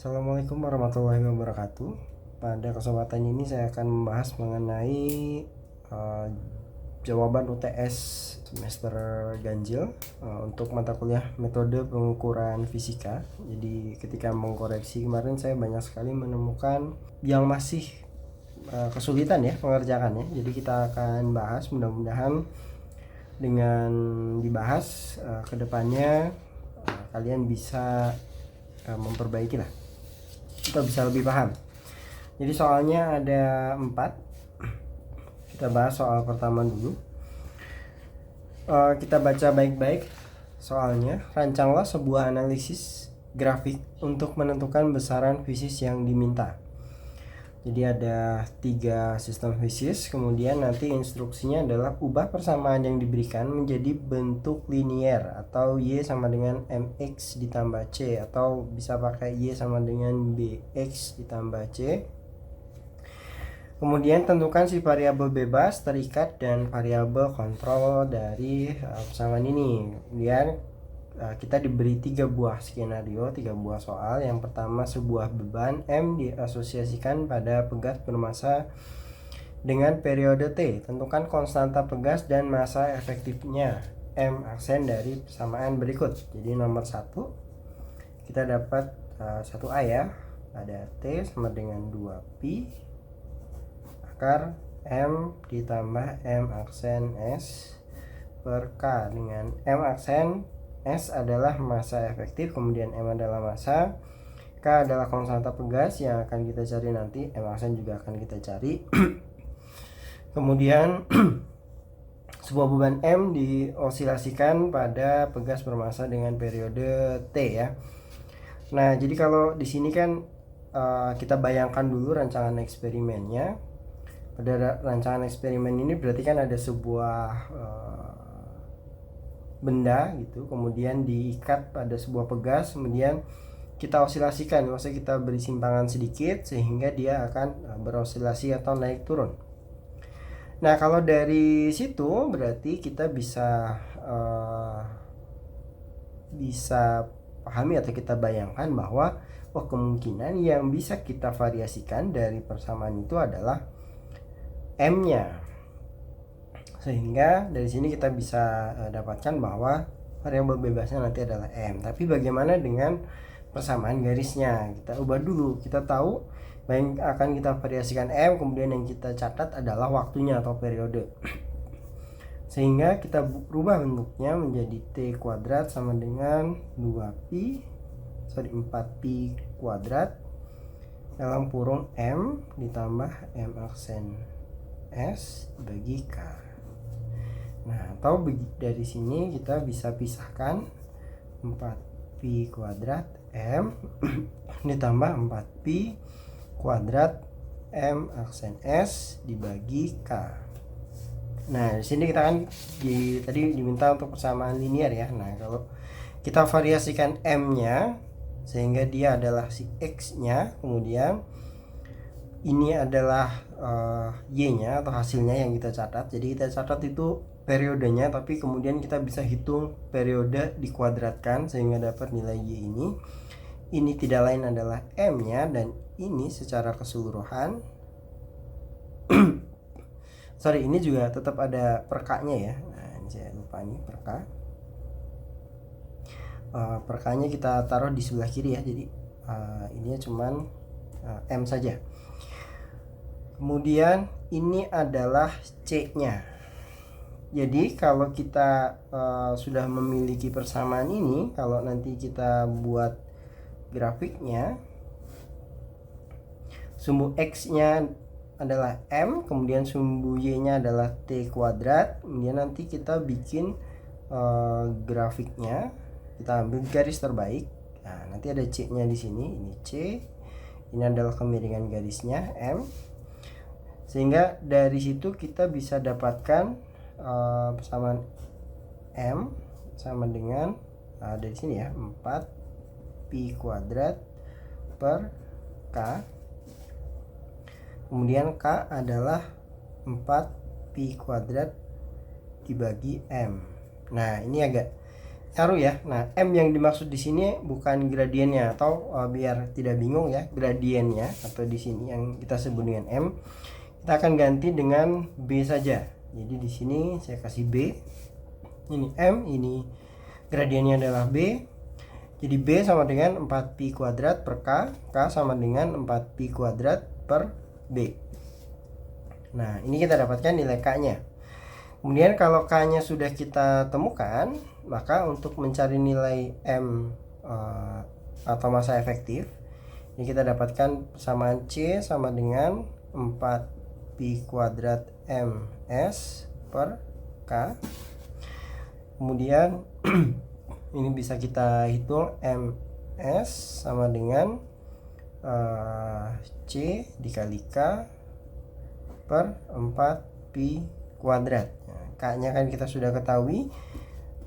Assalamualaikum warahmatullahi wabarakatuh. Pada kesempatan ini saya akan membahas mengenai uh, jawaban UTS semester ganjil untuk mata kuliah metode pengukuran fisika. Jadi ketika mengkoreksi kemarin saya banyak sekali menemukan yang masih kesulitan ya pengerjakannya. Jadi kita akan bahas, mudah-mudahan dengan dibahas kedepannya kalian bisa memperbaiki lah, kita bisa lebih paham. Jadi soalnya ada 4. Kita bahas soal pertama dulu. Kita baca baik-baik soalnya. Rancanglah sebuah analisis grafik untuk menentukan besaran fisis yang diminta. Jadi ada 3 sistem fisis, kemudian nanti instruksinya adalah ubah persamaan yang diberikan menjadi bentuk linier atau Y sama dengan MX ditambah C, atau bisa pakai Y sama dengan BX ditambah C. Kemudian tentukan si variabel bebas, terikat, dan variabel kontrol dari persamaan ini. Kemudian kita diberi 3 buah skenario, 3 buah soal. Yang pertama, sebuah beban M diasosiasikan pada pegas bermassa dengan periode T. Tentukan konstanta pegas dan massa efektifnya M aksen dari persamaan berikut. Jadi nomor 1 kita dapat 1A ya, ada T sama dengan 2pi akar M ditambah M aksen S per K, dengan M aksen S adalah massa efektif, kemudian M adalah massa, K adalah konstanta pegas yang akan kita cari nanti, M aksen juga akan kita cari. Kemudian sebuah beban M diosilasikan pada pegas bermassa dengan periode T ya. Nah, jadi kalau di sini kan kita bayangkan dulu rancangan eksperimennya. Pada rancangan eksperimen ini berarti kan ada sebuah benda gitu, kemudian diikat pada sebuah pegas, kemudian kita osilasikan, maksudnya kita beri simpangan sedikit sehingga dia akan berosilasi atau naik turun. Nah, kalau dari situ berarti kita bisa pahami atau kita bayangkan bahwa kemungkinan yang bisa kita variasikan dari persamaan itu adalah M-nya. Sehingga dari sini kita bisa dapatkan bahwa variabel bebasnya nanti adalah M. Tapi bagaimana dengan persamaan garisnya? Kita ubah dulu. Kita tahu yang akan kita variasikan M, kemudian yang kita catat adalah waktunya atau periode. Sehingga kita rubah bentuknya menjadi T kuadrat sama dengan 4pi kuadrat dalam kurung M ditambah M aksen S bagi K. Nah, atau dari sini kita bisa pisahkan 4pi kuadrat M ditambah 4pi kuadrat M aksen S dibagi K. Nah, di sini kita kan tadi diminta untuk persamaan linear ya. Nah, kalau kita variasikan M-nya sehingga dia adalah si X-nya, kemudian ini adalah Y-nya atau hasilnya yang kita catat. Jadi kita catat itu periodenya, tapi kemudian kita bisa hitung periode dikuadratkan sehingga dapat nilai Y ini. Ini tidak lain adalah M-nya, dan ini secara keseluruhan ini juga tetap ada per K-nya ya. Nah, ini saya lupa nih per K. Per K-nya kita taruh di sebelah kiri ya. Jadi ini cuman M saja. Kemudian ini adalah C-nya. Jadi kalau kita sudah memiliki persamaan ini, kalau nanti kita buat grafiknya, sumbu X-nya adalah M, kemudian sumbu Y-nya adalah T kuadrat. Kemudian nanti kita bikin grafiknya, kita ambil garis terbaik. Nah, nanti ada C-nya di sini, ini C. Ini adalah kemiringan garisnya M. Sehingga dari situ kita bisa dapatkan persamaan M sama dengan dari sini ya, 4pi kuadrat per K. Kemudian K adalah 4pi kuadrat dibagi M. Nah, ini agak Taruh ya. Nah, M yang dimaksud di sini bukan gradiennya, atau biar tidak bingung ya, gradiennya atau di sini yang kita sebut dengan M, kita akan ganti dengan B saja. Jadi di sini saya kasih B. Ini M, ini gradiennya adalah B. Jadi B sama dengan 4pi kuadrat per K, K sama dengan 4pi kuadrat per B. Nah, ini kita dapatkan nilai K-nya. Kemudian kalau K-nya sudah kita temukan, maka untuk mencari nilai M atau massa efektif, ini kita dapatkan persamaan C sama dengan 4pi kuadrat MS per K. Kemudian ini bisa kita hitung MS sama dengan C dikali K per 4pi kuadrat. K-nya kan kita sudah ketahui.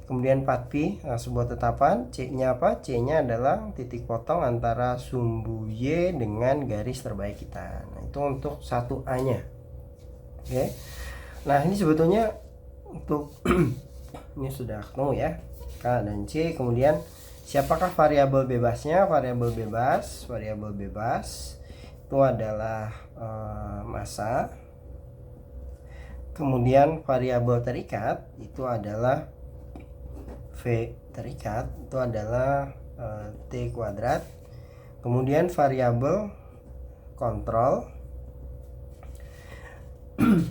Kemudian 4pi sebuah tetapan. C-nya apa? C-nya adalah titik potong antara sumbu Y dengan garis terbaik kita. Nah, itu untuk 1A-nya. Oke. Nah, ini sebetulnya untuk ini sudah ketemu ya, K dan C. Kemudian siapakah variabel bebasnya? Variabel bebas itu adalah massa. Kemudian variabel terikat itu adalah V terikat, itu adalah T kuadrat. Kemudian variabel kontrol.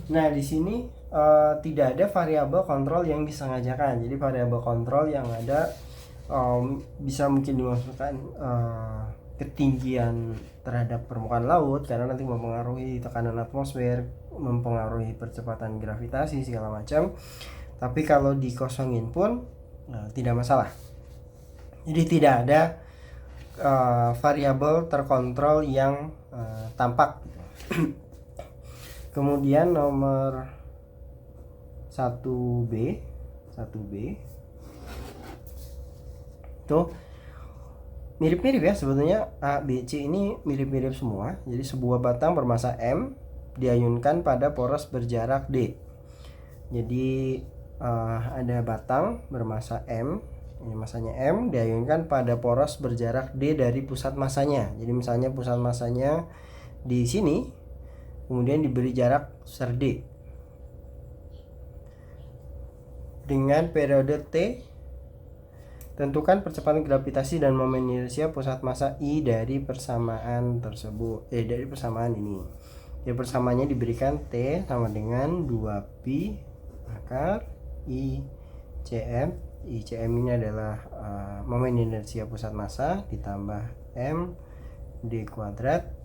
Nah, di sini tidak ada variabel kontrol yang disengajakan. Jadi variabel kontrol yang ada bisa mungkin dimasukkan ketinggian terhadap permukaan laut, karena nanti mempengaruhi tekanan atmosfer, mempengaruhi percepatan gravitasi segala macam. Tapi kalau dikosongin pun tidak masalah. Jadi tidak ada variabel terkontrol yang tampak. Kemudian nomor 1B itu mirip-mirip ya sebetulnya. A, B, C ini mirip-mirip semua. Jadi sebuah batang bermassa M diayunkan pada poros berjarak D. Jadi ada batang bermassa M, ini massanya M, diayunkan pada poros berjarak D dari pusat massanya. Jadi misalnya pusat massanya di sini, kemudian diberi jarak besar D dengan periode T. Tentukan percepatan gravitasi dan momen inersia pusat massa I dari persamaan tersebut. Dari persamaan ini. Jadi persamaannya diberikan T sama dengan 2pi akar ICM. ICM ini adalah momen inersia pusat massa ditambah M D kuadrat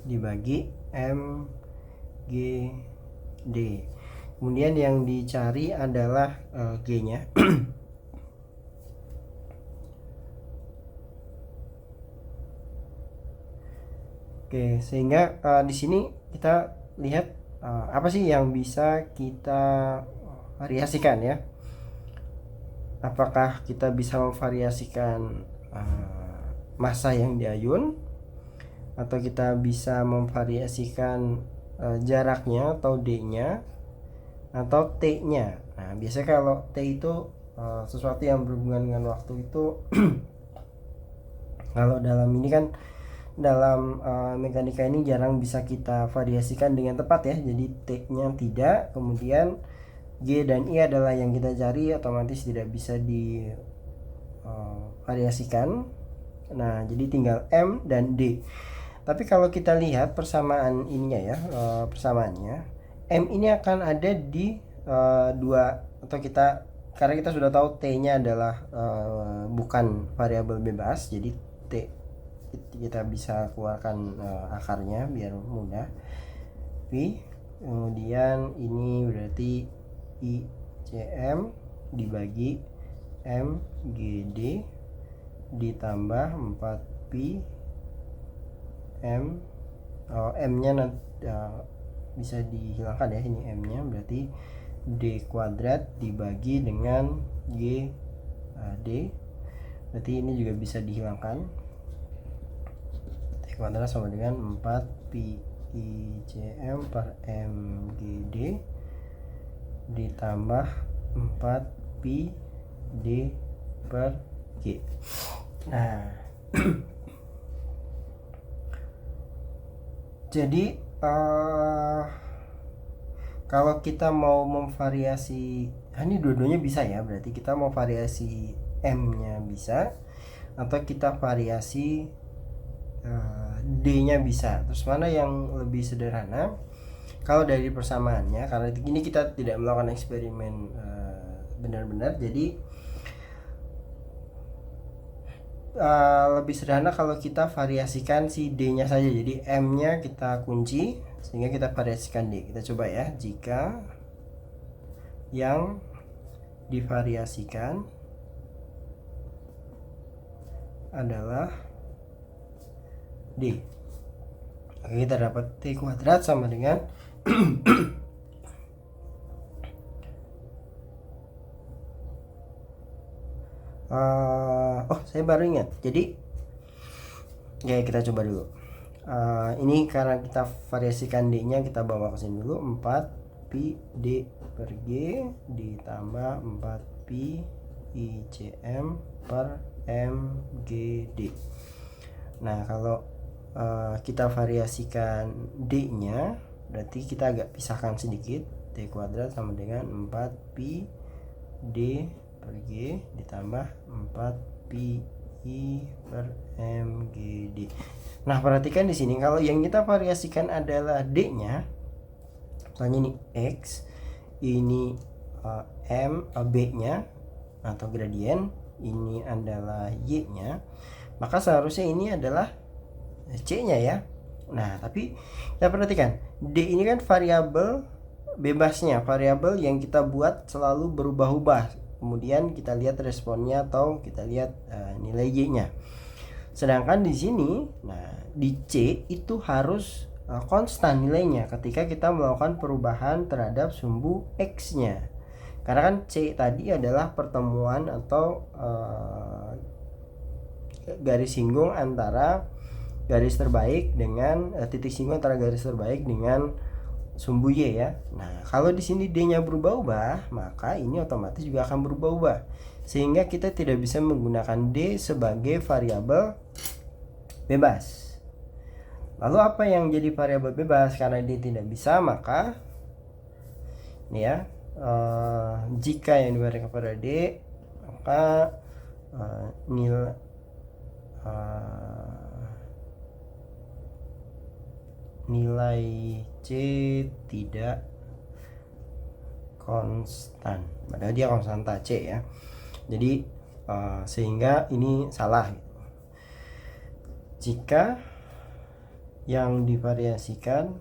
dibagi M G D. Kemudian yang dicari adalah G-nya. Oke, sehingga di sini kita lihat apa sih yang bisa kita variasikan ya. Apakah kita bisa memvariasikan massa yang diayun, atau kita bisa memvariasikan jaraknya atau D-nya atau T-nya. Nah, biasanya kalau T itu sesuatu yang berhubungan dengan waktu itu kalau dalam ini kan, dalam mekanika ini jarang bisa kita variasikan dengan tepat ya. Jadi T-nya tidak, kemudian G dan I adalah yang kita cari, otomatis tidak bisa divariasikan. Nah, jadi tinggal M dan D. Tapi kalau kita lihat persamaan ininya ya, persamaannya, M ini akan ada di dua, atau kita, karena kita sudah tahu T-nya adalah bukan variabel bebas, jadi T kita bisa keluarkan akarnya biar mudah. P, kemudian ini berarti ICM dibagi MGD ditambah 4pi M. M-nya bisa dihilangkan ya, ini M-nya berarti D kuadrat dibagi dengan G D, berarti ini juga bisa dihilangkan. Kuadrat sama dengan 4pi ICM per MGD ditambah 4pi D per G. Nah, jadi kalau kita mau memvariasi, ini dua-duanya bisa ya, berarti kita mau variasi M-nya bisa, atau kita variasi D-nya bisa. Terus mana yang lebih sederhana? Kalau dari persamaannya, karena ini kita tidak melakukan eksperimen benar-benar, jadi lebih sederhana kalau kita variasikan si D-nya saja. Jadi M-nya kita kunci sehingga kita variasikan D. Kita coba ya, jika yang divariasikan adalah D. Oke, kita dapat T kuadrat sama dengan saya baru ingat. Jadi ya kita coba dulu. Ini karena kita variasikan D-nya, kita bawa ke sini dulu. 4 pi D per G ditambah 4 pi ICM per MGD. Nah, kalau kita variasikan D-nya, berarti kita agak pisahkan sedikit. T kuadrat sama dengan 4 pi D per G ditambah 4 pi I per MGD. Nah, perhatikan di sini kalau yang kita variasikan adalah D-nya, misalnya ini X, ini B-nya atau gradien, ini adalah Y-nya, maka seharusnya ini adalah C-nya ya. Nah, tapi kita perhatikan D ini kan variabel bebasnya, variabel yang kita buat selalu berubah-ubah. Kemudian kita lihat responnya atau kita lihat nilai Y-nya. Sedangkan di sini, nah di C itu harus konstan nilainya ketika kita melakukan perubahan terhadap sumbu X-nya. Karena kan C tadi adalah pertemuan atau garis singgung antara garis terbaik dengan titik singgung antara garis terbaik dengan sumbu Y ya. Nah, kalau di sini D-nya berubah-ubah, maka ini otomatis juga akan berubah-ubah. Sehingga kita tidak bisa menggunakan D sebagai variabel bebas. Lalu apa yang jadi variabel bebas? Karena D tidak bisa, maka ini ya, jika yang diberikan kepada D, maka nilai C tidak konstan, padahal dia konstanta C ya. Jadi sehingga ini salah. Jika yang divariasikan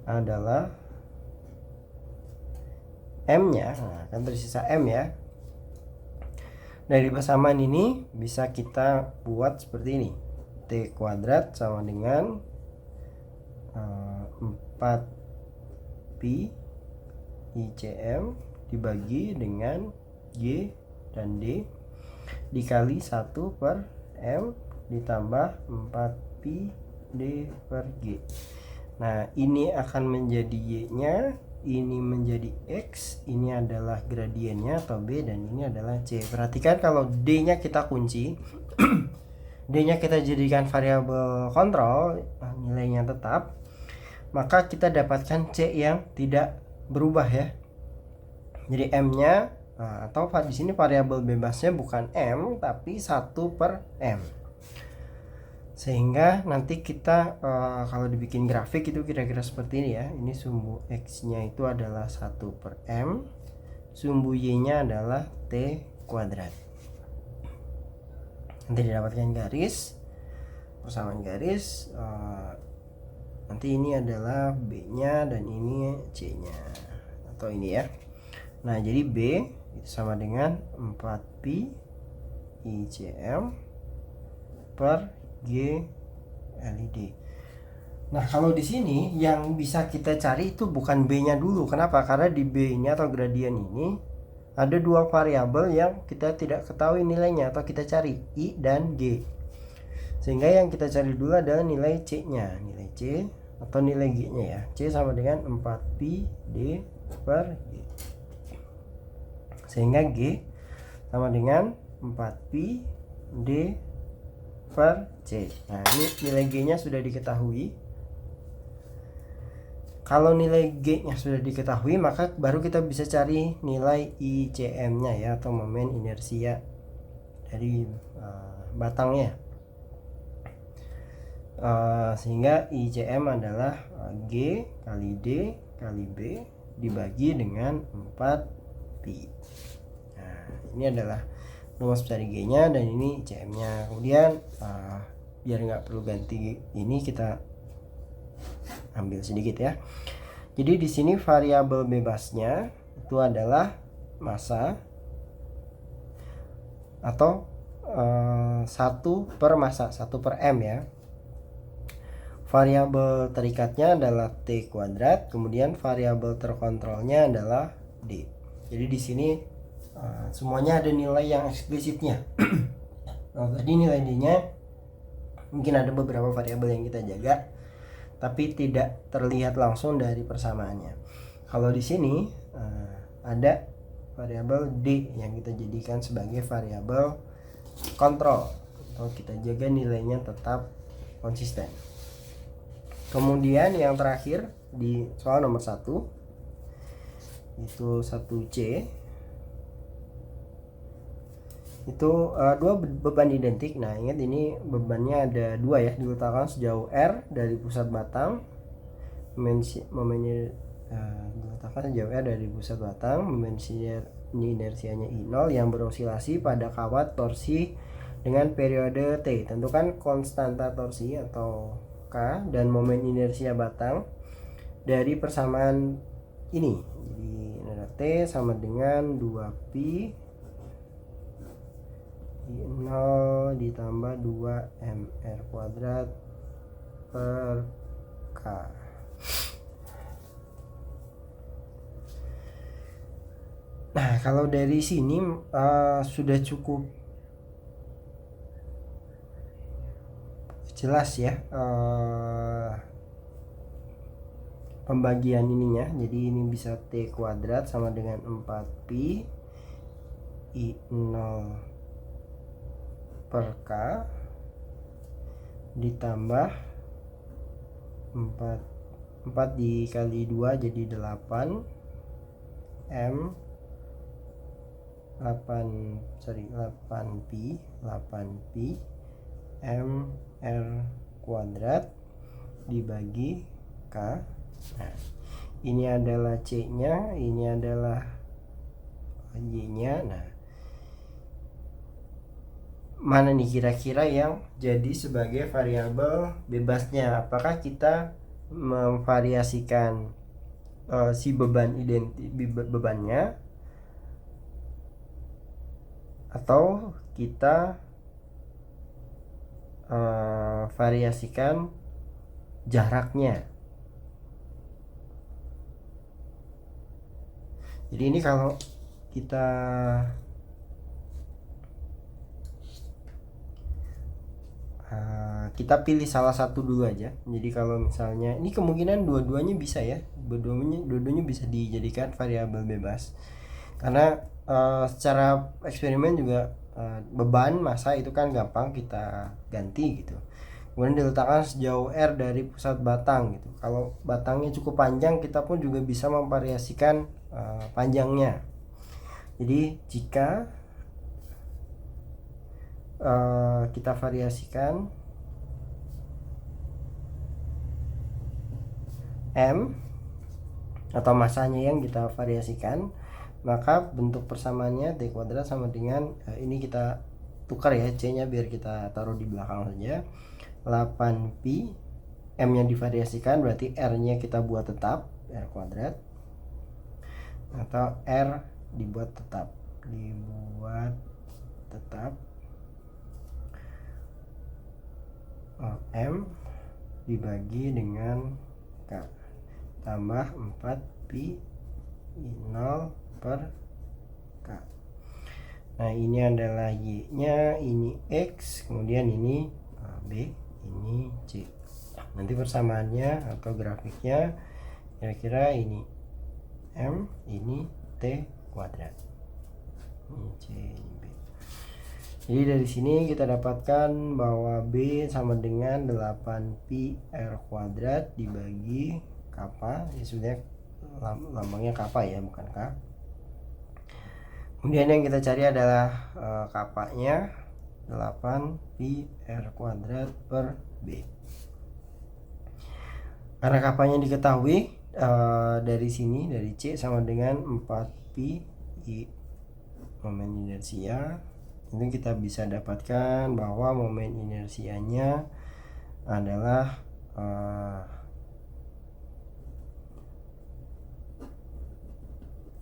adalah M-nya, nah kan tersisa M ya. Dari persamaan ini bisa kita buat seperti ini. T kuadrat sama dengan 4 pi ICM dibagi dengan G dan D dikali 1 per M ditambah 4 pi D per G. Nah, ini akan menjadi Y-nya, ini menjadi X, ini adalah gradiennya atau B, dan ini adalah C. Perhatikan kalau D-nya kita kunci D-nya kita jadikan variabel kontrol, nilainya tetap, maka kita dapatkan C yang tidak berubah ya. Jadi M-nya atau di sini variabel bebasnya bukan M tapi 1 per M. Sehingga nanti kita kalau dibikin grafik itu kira-kira seperti ini ya. Ini sumbu X-nya itu adalah 1 per M, sumbu Y-nya adalah T kuadrat. Nanti didapatkan garis, persamaan garis, nanti ini adalah B-nya dan ini C-nya atau ini ya. Nah, jadi B itu sama dengan 4 pi ICM per G LID. Nah, kalau di sini yang bisa kita cari itu bukan B-nya dulu. Kenapa? Karena di B ini atau gradien ini ada dua variabel yang kita tidak ketahui nilainya atau kita cari, I dan G. Sehingga yang kita cari dulu adalah nilai C-nya, nilai C atau nilai G-nya ya. C sama dengan 4 pi D per G. sehingga G sama dengan 4pi D per C. Nah, ini nilai G-nya sudah diketahui. Kalau nilai G-nya sudah diketahui, maka baru kita bisa cari nilai ICM-nya ya, atau momen inersia dari batangnya. Sehingga ICM adalah G kali D kali B dibagi dengan 4pi. Nah, ini adalah rumus mencari G-nya dan ini ICM-nya. Kemudian biar nggak perlu ganti ini, kita ambil sedikit ya. Jadi di sini variabel bebasnya itu adalah massa atau 1 per massa, 1 per M ya. Variabel terikatnya adalah T kuadrat, kemudian variabel terkontrolnya adalah D. Jadi di sini semuanya ada nilai yang eksplisitnya. Nah, tadi nilai D-nya mungkin ada beberapa variabel yang kita jaga, tapi tidak terlihat langsung dari persamaannya. Kalau di sini ada variabel D yang kita jadikan sebagai variabel kontrol, atau kita jaga nilainya tetap konsisten. Kemudian yang terakhir di soal nomor 1 itu 1C, itu dua beban identik. Nah, ingat ini bebannya ada 2 ya, diletakkan sejauh R dari pusat batang. Momennya diletakkan sejauh R dari pusat batang. Momen inersianya I0 yang berosilasi pada kawat torsi dengan periode T. Tentukan konstanta torsi atau K dan momen inersia batang dari persamaan ini. Jadi T sama dengan 2pi I0 ditambah 2mr kuadrat per K. Nah, kalau dari sini sudah cukup jelas ya pembagian ininya. Jadi ini bisa T kuadrat sama dengan 4pi I0 per K ditambah 4 dikali 2 jadi 8 M 8pi M R kuadrat dibagi K. Nah, ini adalah C-nya, ini adalah Y-nya. Nah, mana nih kira-kira yang jadi sebagai variabel bebasnya? Apakah kita memvariasikan si bebannya, atau kita variasikan jaraknya? Jadi ini kalau kita pilih salah satu dulu aja. Jadi kalau misalnya ini kemungkinan dua-duanya bisa ya, dua-duanya bisa dijadikan variabel bebas, karena secara eksperimen juga beban massa itu kan gampang kita ganti gitu. Kemudian diletakkan sejauh R dari pusat batang gitu. Kalau batangnya cukup panjang, kita pun juga bisa memvariasikan panjangnya. Jadi jika kita variasikan M atau massanya yang kita variasikan, maka bentuk persamaannya T kuadrat sama dengan ini kita tukar ya, C nya biar kita taruh di belakang saja, 8pi M nya divariasikan berarti R nya kita buat tetap R kuadrat, atau R dibuat tetap M dibagi dengan K tambah 4pi I0 per K. Nah, ini adalah Y nya, ini X, kemudian ini B, ini C. Nanti persamaannya atau grafiknya kira-kira ini M, ini T kuadrat. Ini C, ini B. Jadi dari sini kita dapatkan bahwa B sama dengan 8pi R kuadrat dibagi kappa. Ya sudah, lambangnya kappa ya, bukan K. Kemudian yang kita cari adalah kappanya 8pi R kuadrat per B. Karena kappanya diketahui, dari sini, dari C sama dengan 4pi I momen inersia. Itu kita bisa dapatkan bahwa momen inersianya adalah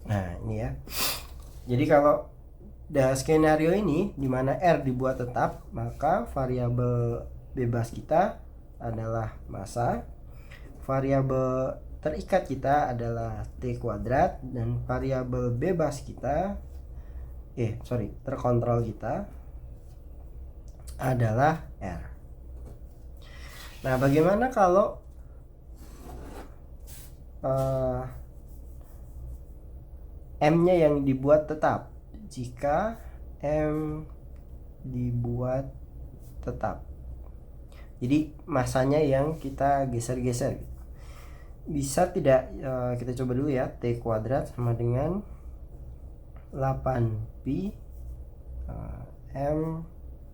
nah ini ya. Jadi kalau skenario ini di mana R dibuat tetap, maka variabel bebas kita adalah massa, variabel terikat kita adalah T kuadrat, dan variabel bebas kita terkontrol kita adalah R. Nah, bagaimana kalau M-nya yang dibuat tetap? Jika M dibuat tetap, jadi masanya yang kita geser-geser, bisa tidak? Kita coba dulu ya. T kuadrat sama dengan 8pi M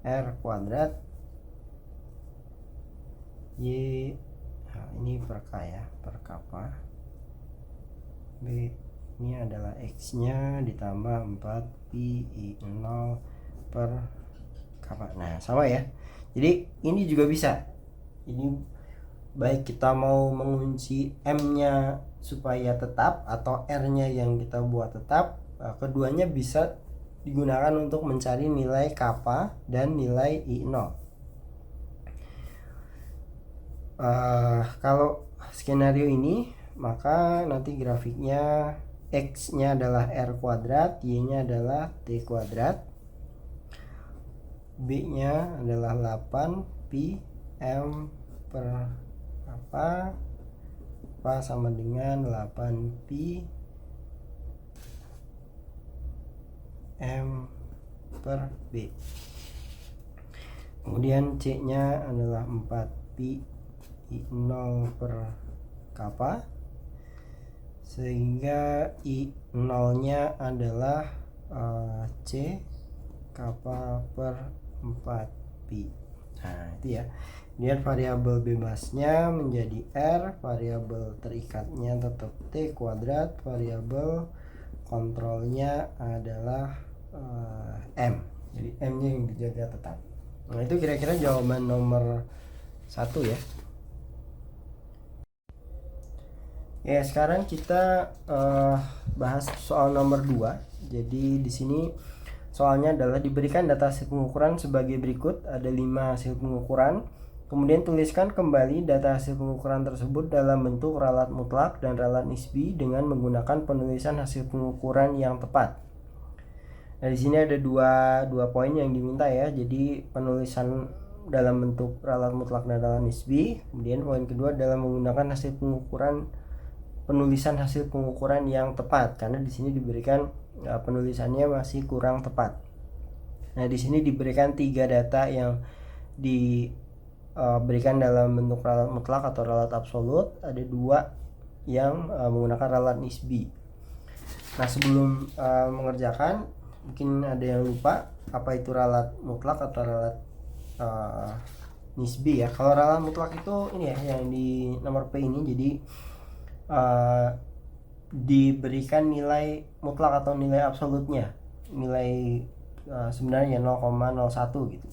R kuadrat Y, ini per K ya, per kappa. B ini adalah X nya ditambah 4pi I0 per kappa. Nah, sama ya. Jadi ini juga bisa. Ini baik kita mau mengunci M-nya supaya tetap atau R-nya yang kita buat tetap, keduanya bisa digunakan untuk mencari nilai kappa dan nilai I0. Kalau skenario ini, maka nanti grafiknya X-nya adalah R kuadrat, Y-nya adalah T kuadrat, B-nya adalah 8pi M per kappa, sama dengan 8pi M per B. Kemudian C-nya adalah 4pi I0 per kappa, sehingga I0-nya adalah C kappa per 4pi. Nah, itu ya. Kemudian variabel bebasnya menjadi R, variabel terikatnya tetap T kuadrat, variabel kontrolnya adalah M. Jadi M-nya yang dijaga tetap. Nah, itu kira-kira jawaban nomor 1 ya. Ya, sekarang kita bahas soal nomor 2. Jadi di sini soalnya adalah diberikan data hasil pengukuran sebagai berikut. Ada 5 hasil pengukuran. Kemudian tuliskan kembali data hasil pengukuran tersebut dalam bentuk ralat mutlak dan ralat nisbi dengan menggunakan penulisan hasil pengukuran yang tepat. Nah, di sini ada dua poin yang diminta ya. Jadi penulisan dalam bentuk ralat mutlak dan ralat nisbi. Kemudian poin kedua adalah menggunakan penulisan hasil pengukuran yang tepat, karena di sini diberikan penulisannya masih kurang tepat. Nah, di sini diberikan 3 data yang diberikan dalam bentuk ralat mutlak atau ralat absolut, ada 2 yang menggunakan ralat nisbi. Nah, sebelum mengerjakan, mungkin ada yang lupa apa itu ralat mutlak atau ralat nisbi ya. Kalau ralat mutlak itu ini ya, yang di nomor P ini. Jadi diberikan nilai mutlak atau nilai absolutnya, nilai sebenarnya 0,01 gitu.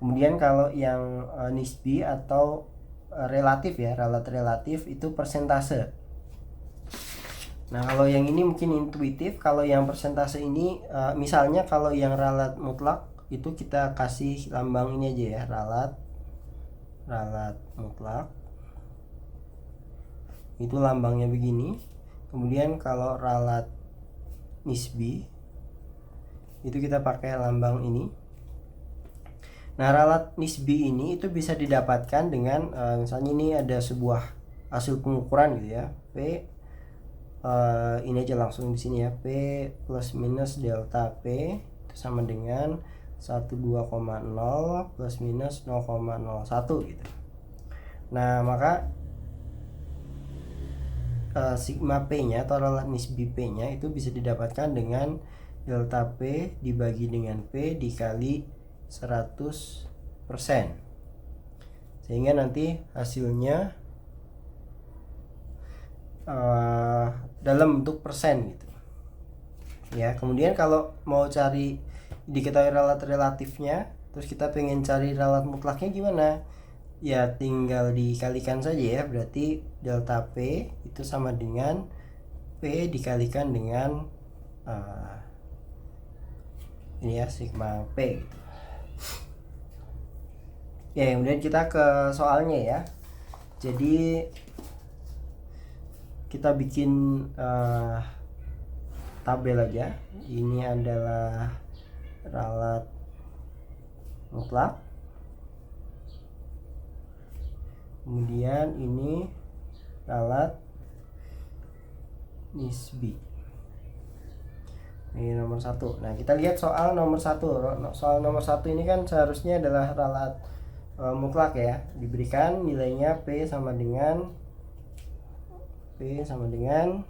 Kemudian kalau yang nisbi atau relatif ya, ralat relatif itu persentase. Nah, kalau yang ini mungkin intuitif. Kalau yang persentase ini, misalnya kalau yang ralat mutlak itu kita kasih lambang ini aja ya, ralat mutlak. Itu lambangnya begini. Kemudian kalau ralat nisbi itu kita pakai lambang ini. Nah, ralat nisbi ini itu bisa didapatkan dengan misalnya ini ada sebuah hasil pengukuran gitu ya, P ini aja langsung di sini ya, P plus minus delta P itu sama dengan 12,0 plus minus 0,01 gitu. Nah maka sigma P nya atau relat nisbi P nya itu bisa didapatkan dengan delta P dibagi dengan P dikali 100%, sehingga nanti hasilnya dalam bentuk persen gitu ya. Kemudian kalau mau cari diketahui relat relatifnya, terus kita pengen cari relat mutlaknya gimana ya, tinggal dikalikan saja ya. Berarti delta P itu sama dengan P dikalikan dengan ini ya, sigma P gitu. Ya, kemudian kita ke soalnya ya. Jadi kita bikin tabel aja. Ini adalah relat mutlak, kemudian ini relat nisbi. Ini nomor 1. Nah kita lihat soal nomor 1. Soal nomor 1 ini kan seharusnya adalah relat mutlak ya. Diberikan nilainya P sama dengan 12,0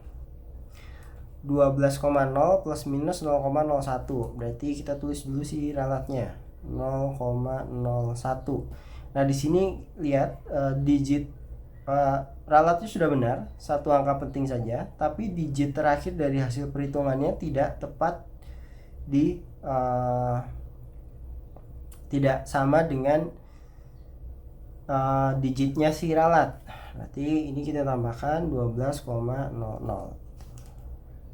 plus minus 0,01. Berarti kita tulis dulu sih relatnya 0,01. Nah di sini lihat digit relatnya sudah benar, satu angka penting saja, tapi digit terakhir dari hasil perhitungannya tidak tepat tidak sama dengan digitnya si relat. Berarti ini kita tambahkan 12,00.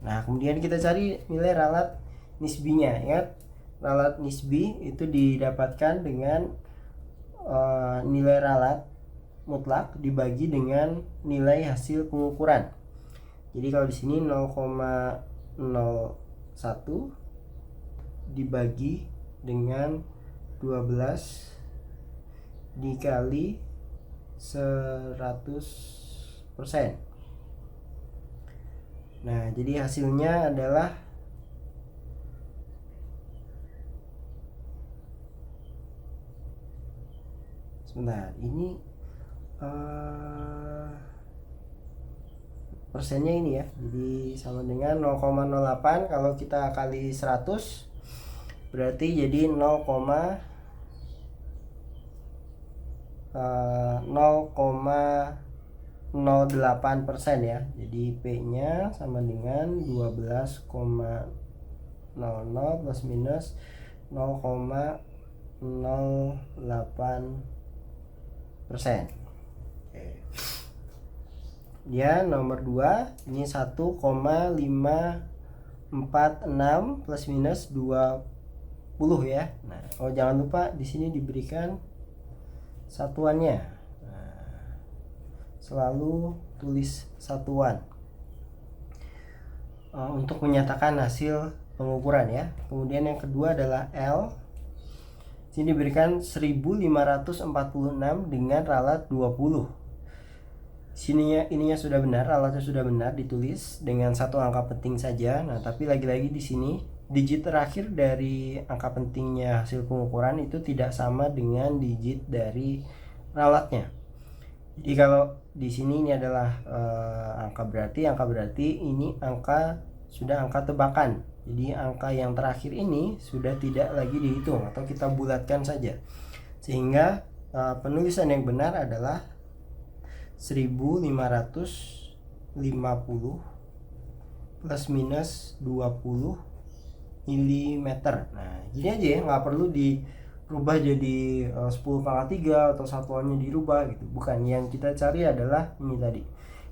Nah kemudian kita cari nilai relat nisbinya. Ingat, relat nisbi itu didapatkan dengan nilai relat mutlak dibagi dengan nilai hasil pengukuran. Jadi kalau di sini 0,01 dibagi dengan 12 dikali 100%. Nah jadi hasilnya adalah sebentar, ini persennya ini ya, jadi sama dengan 0,08. Kalau kita kali 100 berarti jadi 0,08% ya. Jadi P nya sama dengan 12,00 plus minus 0,08%. Dia nomor 2 ini 1,546 plus minus 20 ya. Nah, jangan lupa di sini diberikan satuannya. Nah, selalu tulis satuan untuk menyatakan hasil pengukuran ya. Kemudian yang kedua adalah L. Sini diberikan 1546 dengan relat 20. Ininya sudah benar, relatnya sudah benar ditulis dengan satu angka penting saja. Nah, tapi lagi-lagi di sini digit terakhir dari angka pentingnya hasil pengukuran itu tidak sama dengan digit dari relatnya. Jadi kalau di sini ini adalah angka berarti ini sudah angka tebakan. Jadi angka yang terakhir ini sudah tidak lagi dihitung atau kita bulatkan saja. Sehingga penulisan yang benar adalah 1550 plus minus 20 mm. Nah gini aja ya, nggak perlu dirubah jadi 10/3 atau satuannya dirubah gitu. Bukan, yang kita cari adalah ini tadi,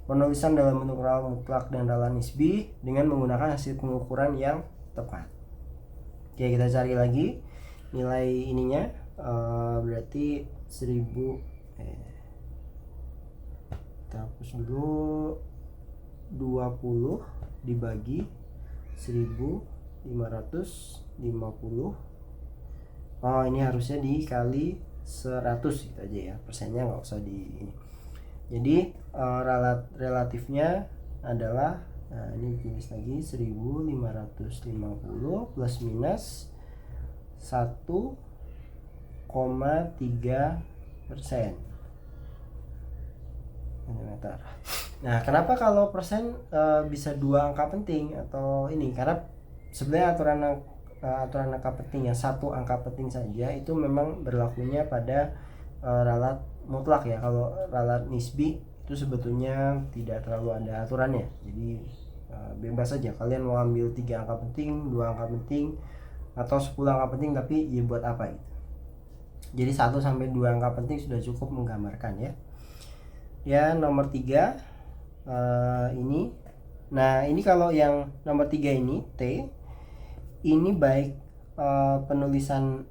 penulisan dalam bentuk relat mutlak dan relat nisbi dengan menggunakan hasil pengukuran yang tepat. Oke, kita cari lagi nilai ininya, berarti 1000 kita hapus dulu, 20 dibagi 1550. Ini harusnya dikali 100 gitu aja ya, persennya nggak usah di ini. Jadi relatifnya adalah Nah, ini tulis lagi 1550 plus minus 1,3% meter. Nah, kenapa kalau persen bisa dua angka penting atau ini? Karena sebenarnya aturan angka penting yang satu angka penting saja itu memang berlakunya pada ralat mutlak ya. Kalau ralat nisbi itu sebetulnya tidak terlalu ada aturannya. Jadi bebas saja kalian mau ambil 3 angka penting, 2 angka penting, atau 10 angka penting, tapi ya buat apa itu. Jadi 1 sampai 2 angka penting sudah cukup menggambarkan ya. Ya, nomor 3 ini. Nah, ini kalau yang nomor 3 ini T, ini baik penulisan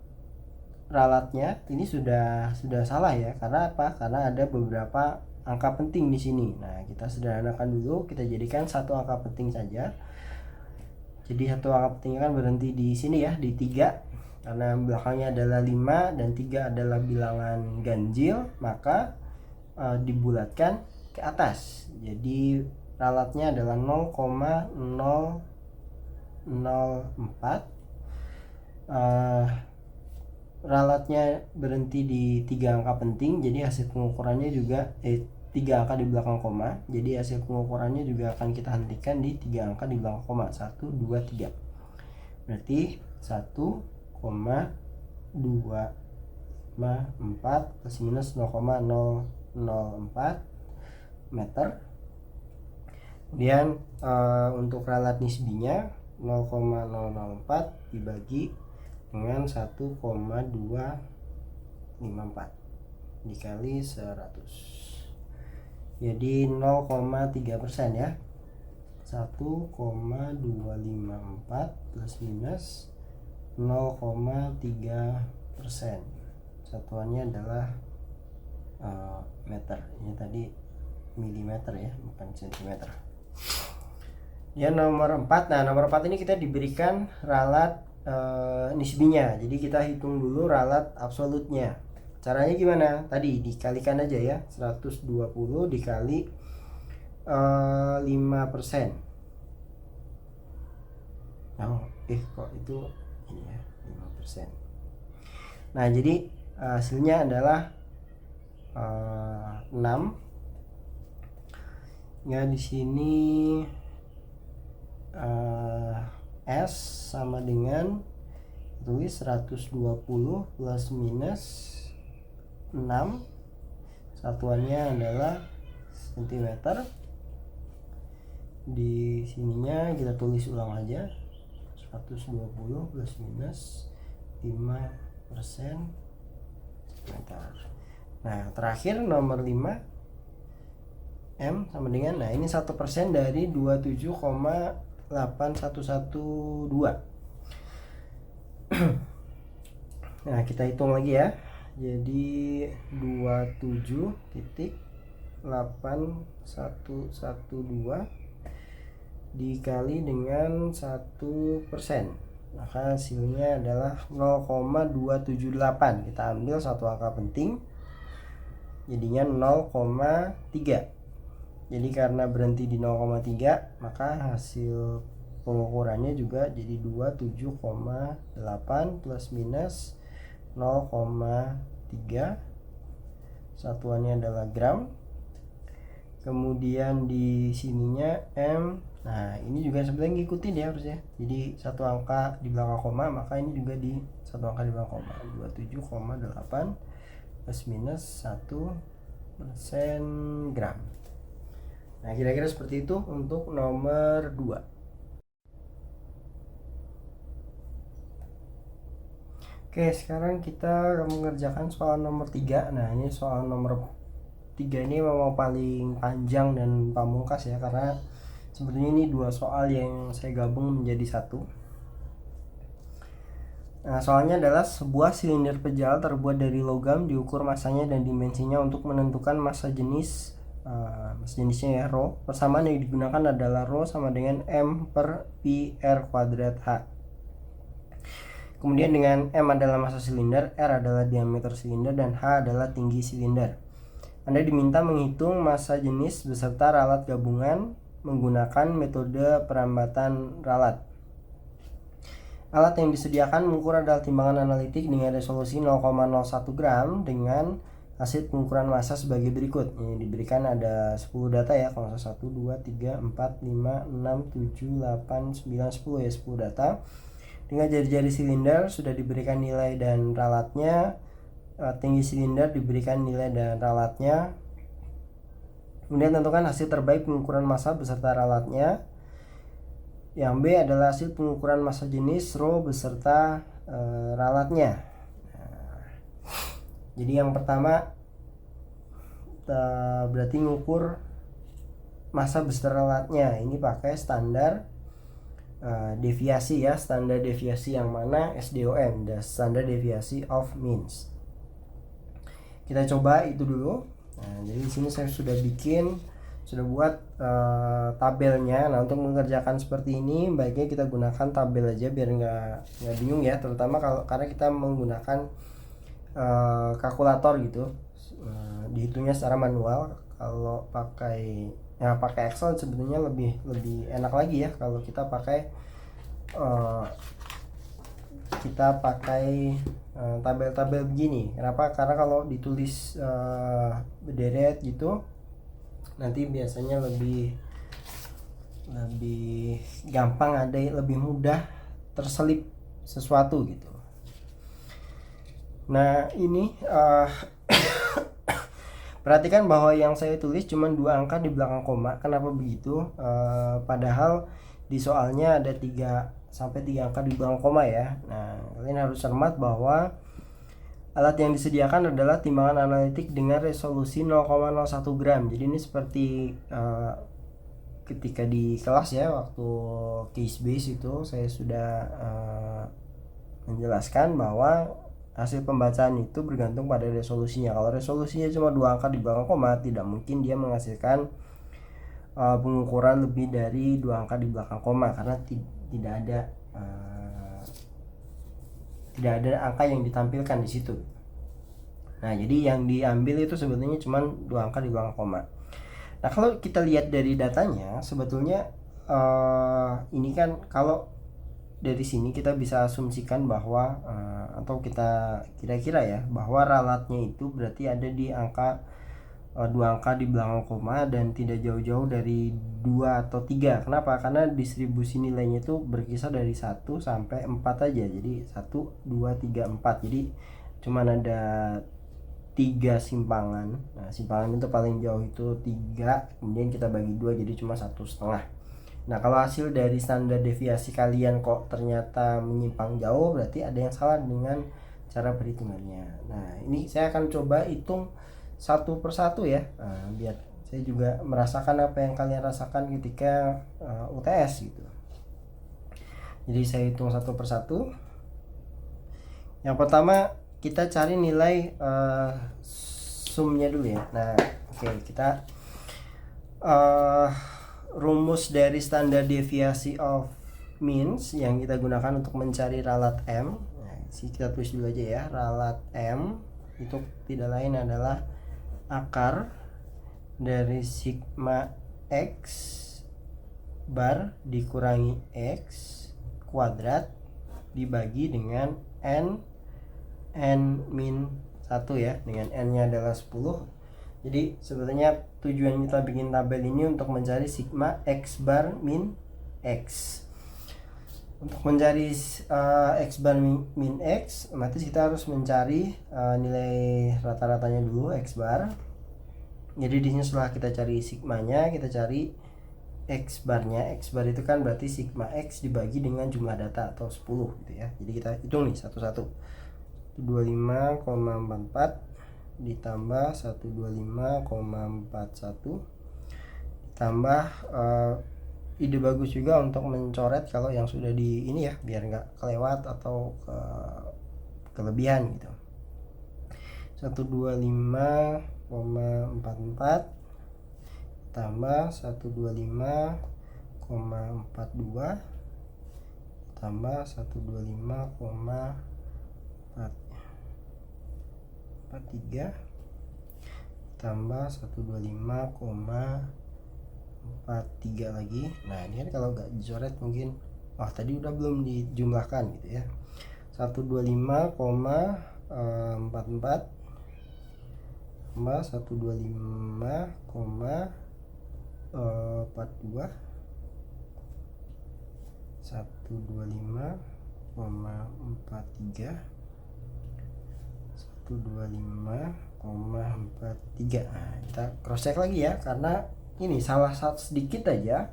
ralatnya ini sudah salah ya. Karena apa? Karena ada beberapa angka penting di sini. Nah, kita sederhanakan dulu, kita jadikan satu angka penting saja. Jadi satu angka pentingnya kan berhenti di sini ya, di 3. Karena belakangnya adalah 5 dan 3 adalah bilangan ganjil, maka dibulatkan ke atas. Jadi ralatnya adalah 0,004. Ralatnya berhenti di 3 angka penting, jadi hasil pengukurannya juga 3 angka di belakang koma. Jadi hasil pengukurannya juga akan kita hentikan di 3 angka di belakang koma, 1, 2, 3. Berarti 1,254 plus minus 0,004 meter. Kemudian untuk ralat nisbinya 0,004 dibagi dengan 1,254 dikali 100, jadi 0,3% ya. 1,254 plus minus 0,3%, satuannya adalah meter. Ini tadi milimeter ya, bukan sentimeter. Ya, nomor 4. Nah, nomor 4 ini kita diberikan ralat nisbinya. Jadi kita hitung dulu ralat absolutnya. Caranya gimana? Tadi dikalikan aja ya. 120 dikali 5%. Kok itu ini ya, 5%. Nah, jadi hasilnya adalah 6. Ya, di sini S sama dengan tulis 120 plus minus 6, satuannya adalah cm. Di sininya kita tulis ulang aja, 120 plus minus 5% meter. Nah, terakhir nomor 5 M sama dengan, nah ini 1% dari 27,8112. Nah, kita hitung lagi ya. Jadi 27,8112 dikali dengan 1%, maka hasilnya adalah 0,278. Kita ambil satu angka penting, jadinya 0,3. Jadi karena berhenti di 0,3, maka hasil pengukurannya juga jadi 27,8 plus minus 0,3, satuannya adalah gram. Kemudian di sininya M. Nah, ini juga sebenarnya ngikutin ya harusnya. Jadi satu angka di belakang koma, maka ini juga di satu angka di belakang koma, 27,8 plus minus 1% gram. Nah, kira-kira seperti itu untuk nomor 2. Oke, sekarang kita mengerjakan soal nomor 3. Nah, ini soal nomor 3 ini memang paling panjang dan pamungkas ya, karena sebetulnya ini 2 soal yang saya gabung menjadi satu. Nah, soalnya adalah sebuah silinder pejal terbuat dari logam diukur masanya dan dimensinya untuk menentukan massa jenisnya ya, rho. Persamaan yang digunakan adalah rho sama dengan M per pi R kuadrat H. Kemudian dengan M adalah massa silinder, R adalah diameter silinder, dan H adalah tinggi silinder. Anda diminta menghitung massa jenis beserta ralat gabungan menggunakan metode perambatan ralat. Alat yang disediakan mengukur adalah timbangan analitik dengan resolusi 0,01 gram dengan hasil pengukuran massa sebagai berikut. Ini diberikan ada 10 data ya, kalau 1, 2, 3, 4, 5, 6, 7, 8, 9, 10 ya, 10 data. Dengan jari-jari silinder sudah diberikan nilai dan ralatnya, tinggi silinder diberikan nilai dan ralatnya. Kemudian tentukan hasil terbaik pengukuran massa beserta ralatnya. Yang B adalah hasil pengukuran massa jenis rho beserta ralatnya. Jadi yang pertama berarti mengukur massa beserta ralatnya. Ini pakai standar deviasi ya, standar deviasi yang mana SDOM, standar deviasi of means. Kita coba itu dulu. Nah, jadi di sini saya sudah buat tabelnya. Nah, untuk mengerjakan seperti ini baiknya kita gunakan tabel aja biar nggak bingung ya, terutama karena kita menggunakan kalkulator gitu, dihitungnya secara manual. Kalau pakai Excel sebetulnya lebih enak lagi ya kalau kita pakai tabel-tabel begini. Kenapa? Karena kalau ditulis berderet gitu nanti biasanya lebih gampang, ada lebih mudah terselip sesuatu gitu. Nah ini perhatikan bahwa yang saya tulis cuma 2 angka di belakang koma. Kenapa begitu? Padahal di soalnya ada 3 sampai 3 angka di belakang koma ya. Nah kalian harus cermat bahwa alat yang disediakan adalah timbangan analitik dengan resolusi 0,01 gram. Jadi ini seperti ketika di kelas ya, waktu case base itu saya sudah menjelaskan bahwa hasil pembacaan itu bergantung pada resolusinya. Kalau resolusinya cuma 2 angka di belakang koma, tidak mungkin dia menghasilkan pengukuran lebih dari 2 angka di belakang koma, karena tidak ada angka yang ditampilkan di situ. Nah, jadi yang diambil itu sebetulnya cuma 2 angka di belakang koma. Nah, kalau kita lihat dari datanya, sebetulnya ini kan kalau dari sini kita bisa asumsikan bahwa atau kita kira-kira ya, bahwa ralatnya itu berarti ada di angka 2 angka di belakang koma dan tidak jauh-jauh dari 2 atau 3. Kenapa? Karena distribusi nilainya itu berkisar dari 1 sampai 4 aja. Jadi 1, 2, 3, 4. Jadi cuma ada 3 simpangan. Nah, simpangan itu paling jauh itu 3, kemudian kita bagi 2 jadi cuma 1,5. Nah, kalau hasil dari standar deviasi kalian kok ternyata menyimpang jauh, berarti ada yang salah dengan cara perhitungannya. Nah, ini saya akan coba hitung satu persatu ya, biar saya juga merasakan apa yang kalian rasakan ketika UTS gitu. Jadi saya hitung satu persatu. Yang pertama kita cari nilai sumnya dulu ya. Nah, oke, kita rumus dari standar deviasi of means yang kita gunakan untuk mencari ralat M. Nah, kita tulis dulu aja ya. Ralat M itu tidak lain adalah akar dari sigma X bar dikurangi X kuadrat dibagi dengan N min 1 ya, dengan N nya adalah 10. Jadi sebetulnya tujuan kita bikin tabel ini untuk mencari sigma X bar min X. Untuk mencari X bar min X, otomatis kita harus mencari nilai rata-ratanya dulu, X bar. Jadi di sini setelah kita cari sigmanya, kita cari X barnya. X bar itu kan berarti sigma X dibagi dengan jumlah data atau 10 gitu ya. Jadi kita hitung nih satu-satu. 25,44 ditambah 125,41 tambah ide bagus juga untuk mencoret kalau yang sudah di ini ya, biar nggak kelewat atau kelebihan gitu. 125,44 tambah 125,42 tambah 125,43 tambah 125,41 43 lagi. Nah ini kan kalau nggak dicoret mungkin tadi udah belum dijumlahkan gitu ya. 125,44 tambah 125,42 125,43 125,43. Nah, kita cross check lagi ya, karena ini salah satu sedikit aja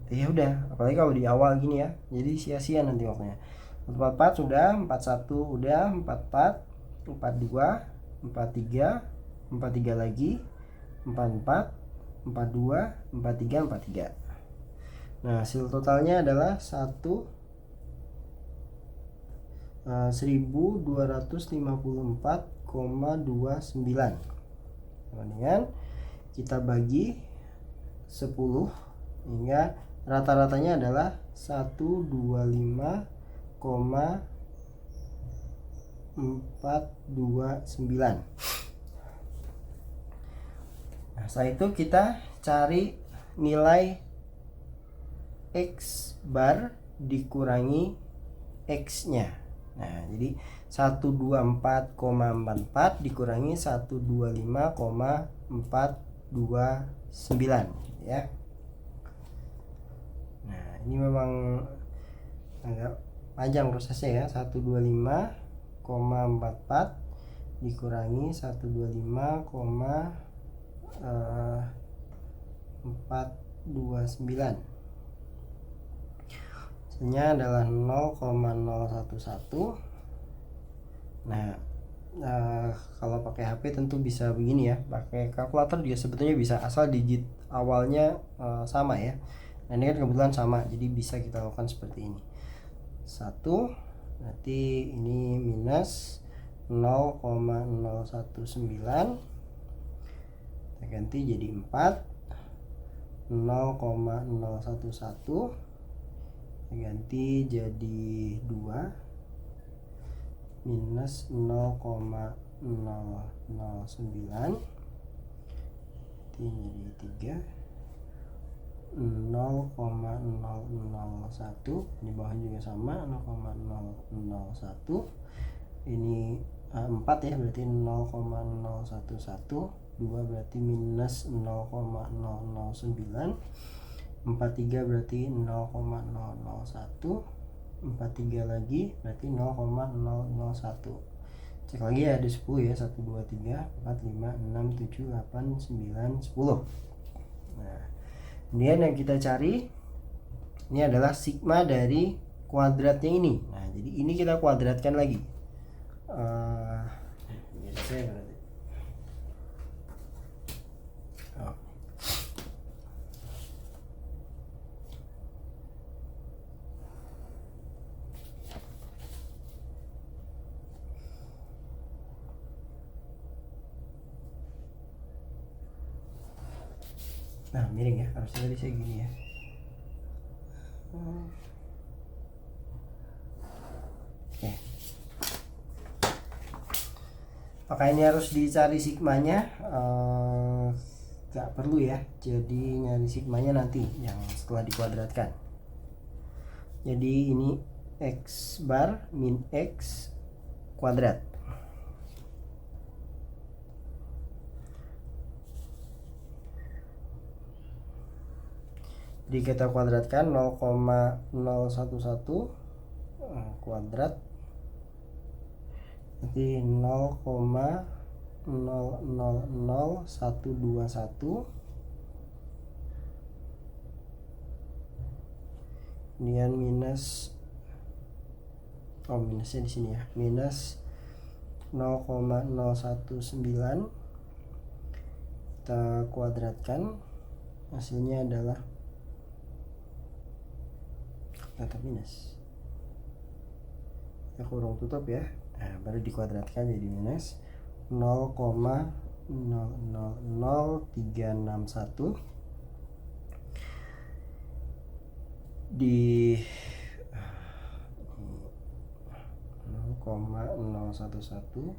ya udah, apalagi kalau di awal gini ya, jadi sia-sia nanti waktunya. 44 sudah, 41 udah, 44, 42, 43, 43 lagi, 44, 42, 43, 43. Nah hasil totalnya adalah 1254,29. Kemudian kita bagi 10 hingga rata-ratanya adalah 125,429. Nah, setelah itu kita cari nilai X bar dikurangi X-nya. Nah, jadi 124,44 dikurangi 125,429 ya. Nah, ini memang agak panjang prosesnya ya. 125,44 dikurangi 125,429. Hasilnya adalah 0,011. Nah, kalau pakai HP tentu bisa begini ya. Pakai kalkulator dia sebetulnya bisa, asal digit awalnya sama ya. Nah, ini kan kebetulan sama, jadi bisa kita lakukan seperti ini. 1, nanti ini minus 0,019, kita ganti jadi 4, 0,011 ganti jadi 2, minus 0,009 jadi 3, 0,001, di bawah juga sama 0,001, ini 4 ya, berarti 0,011, 2 berarti minus 0,009, 43 berarti 0,001, 43 lagi berarti 0,001. Cek lagi ya, ada 10 ya, 1, 2, 3, 4, 5, 6, 7, 8, 9, 10. Nah, kemudian yang kita cari ini adalah sigma dari kuadratnya ini. Nah, jadi ini kita kuadratkan lagi. Nah, miring ya, harusnya tadi saya gini ya. Oke. Maka ini harus dicari sigmanya, gak perlu ya, jadi nyari sigmanya nanti yang setelah dikuadratkan. Jadi ini X bar min X kuadrat. Jadi kita kuadratkan 0,011 kuadrat, nanti 0,000121, kemudian minus minusnya di sini ya, minus 0,019 kita kuadratkan, hasilnya adalah tetap minus, kita kurung tutup ya. Nah, baru dikuadratkan jadi minus 0,000361 di 0,011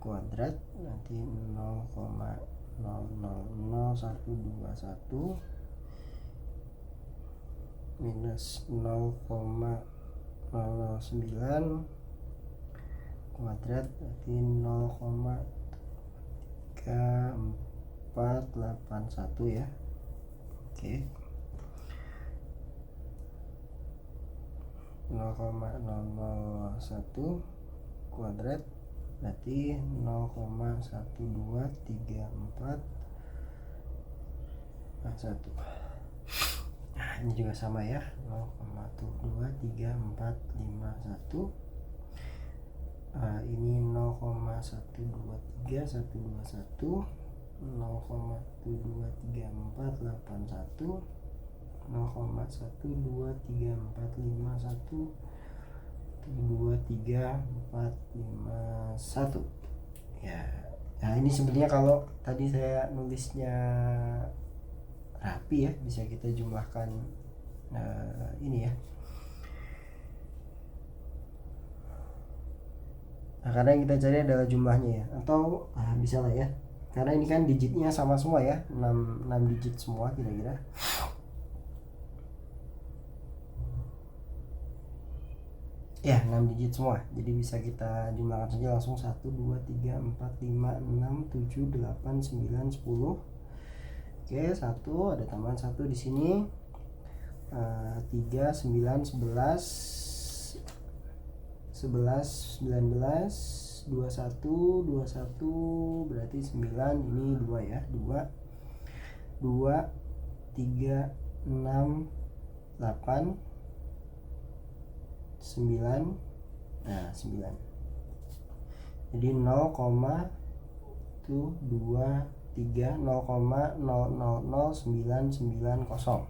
kuadrat, nanti 0,001 0,00121 minus 0,009 kuadrat berarti 0,3481 ya. Oke. 0,001 kuadrat berarti 0,123451. Nah, ini juga sama ya, 0,1234551. Ini 0,1235121, 0,1234481, 0,1234551, 23451 ya. Nah, ini sebenarnya kalau tadi saya nulisnya rapi ya, bisa kita jumlahkan ini ya. Nah, karena yang kita cari adalah jumlahnya ya, atau bisa lah ya, karena ini kan digitnya sama semua ya, 6 digit semua kira-kira. Ya, 6 digit semua. Jadi bisa kita jumlahkan saja langsung 1, 2, 3, 4, 5, 6, 7, 8, 9, 10. Oke, 1 ada tambahan 1 di sini. 3, 9, 11, 11, 19, 21, 21 berarti 9, ini 2 ya. 2, 2, 3, 6, 8, 9. Nah, 9. Jadi 0,23000009990.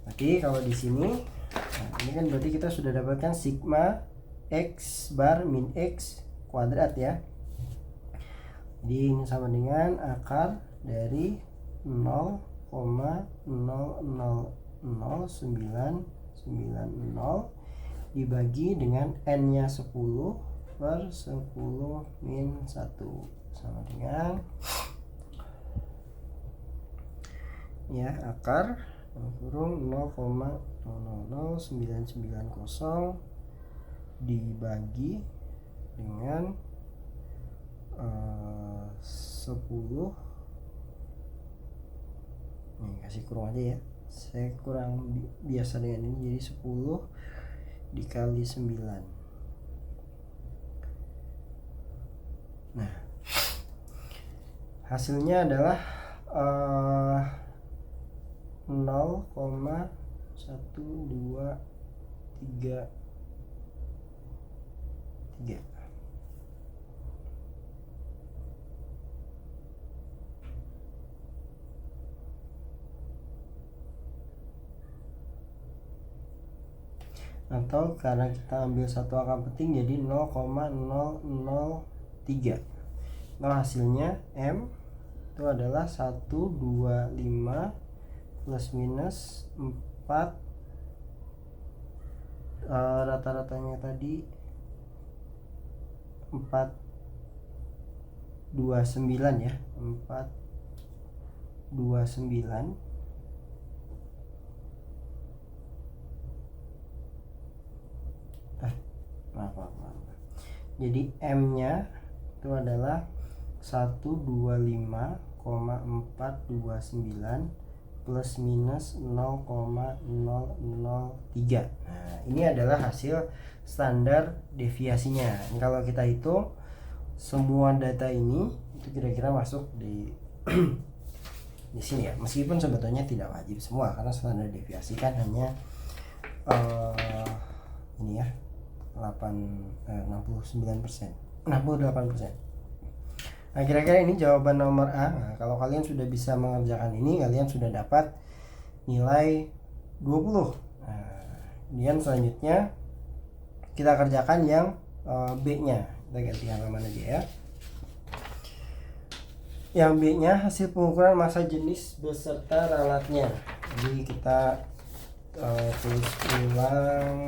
Berarti kalau di sini, nah ini kan berarti kita sudah dapatkan sigma x bar min x kuadrat ya. Jadi ini sama dengan akar dari 0,0000990 dibagi dengan n-nya 10 per 10 min 1 sama dengan ya akar kurung 0,00990 dibagi dengan 10. Nih kasih kurung aja ya, saya kurang biasa dengan ini, jadi 10 dikali 9. Nah, hasilnya adalah 0,1233. Atau karena kita ambil satu angka penting jadi 0,003. Nah, hasilnya M itu adalah 125 plus minus 4, rata-ratanya tadi 429 ya, 429. Maaf. Jadi M-nya itu adalah 125,429 plus minus 0,003. Nah, ini adalah hasil standar deviasinya. Kalau kita hitung semua data ini itu kira-kira masuk di di sini ya. Meskipun sebetulnya tidak wajib semua karena standar deviasi kan hanya ini ya 68%. Nah, kira-kira ini jawaban nomor A. Nah, kalau kalian sudah bisa mengerjakan ini, kalian sudah dapat nilai 20. Nah, kemudian selanjutnya kita kerjakan yang B-nya. Kita ganti halaman aja ya. Yang B-nya hasil pengukuran massa jenis beserta ralatnya. Jadi kita tulis ulang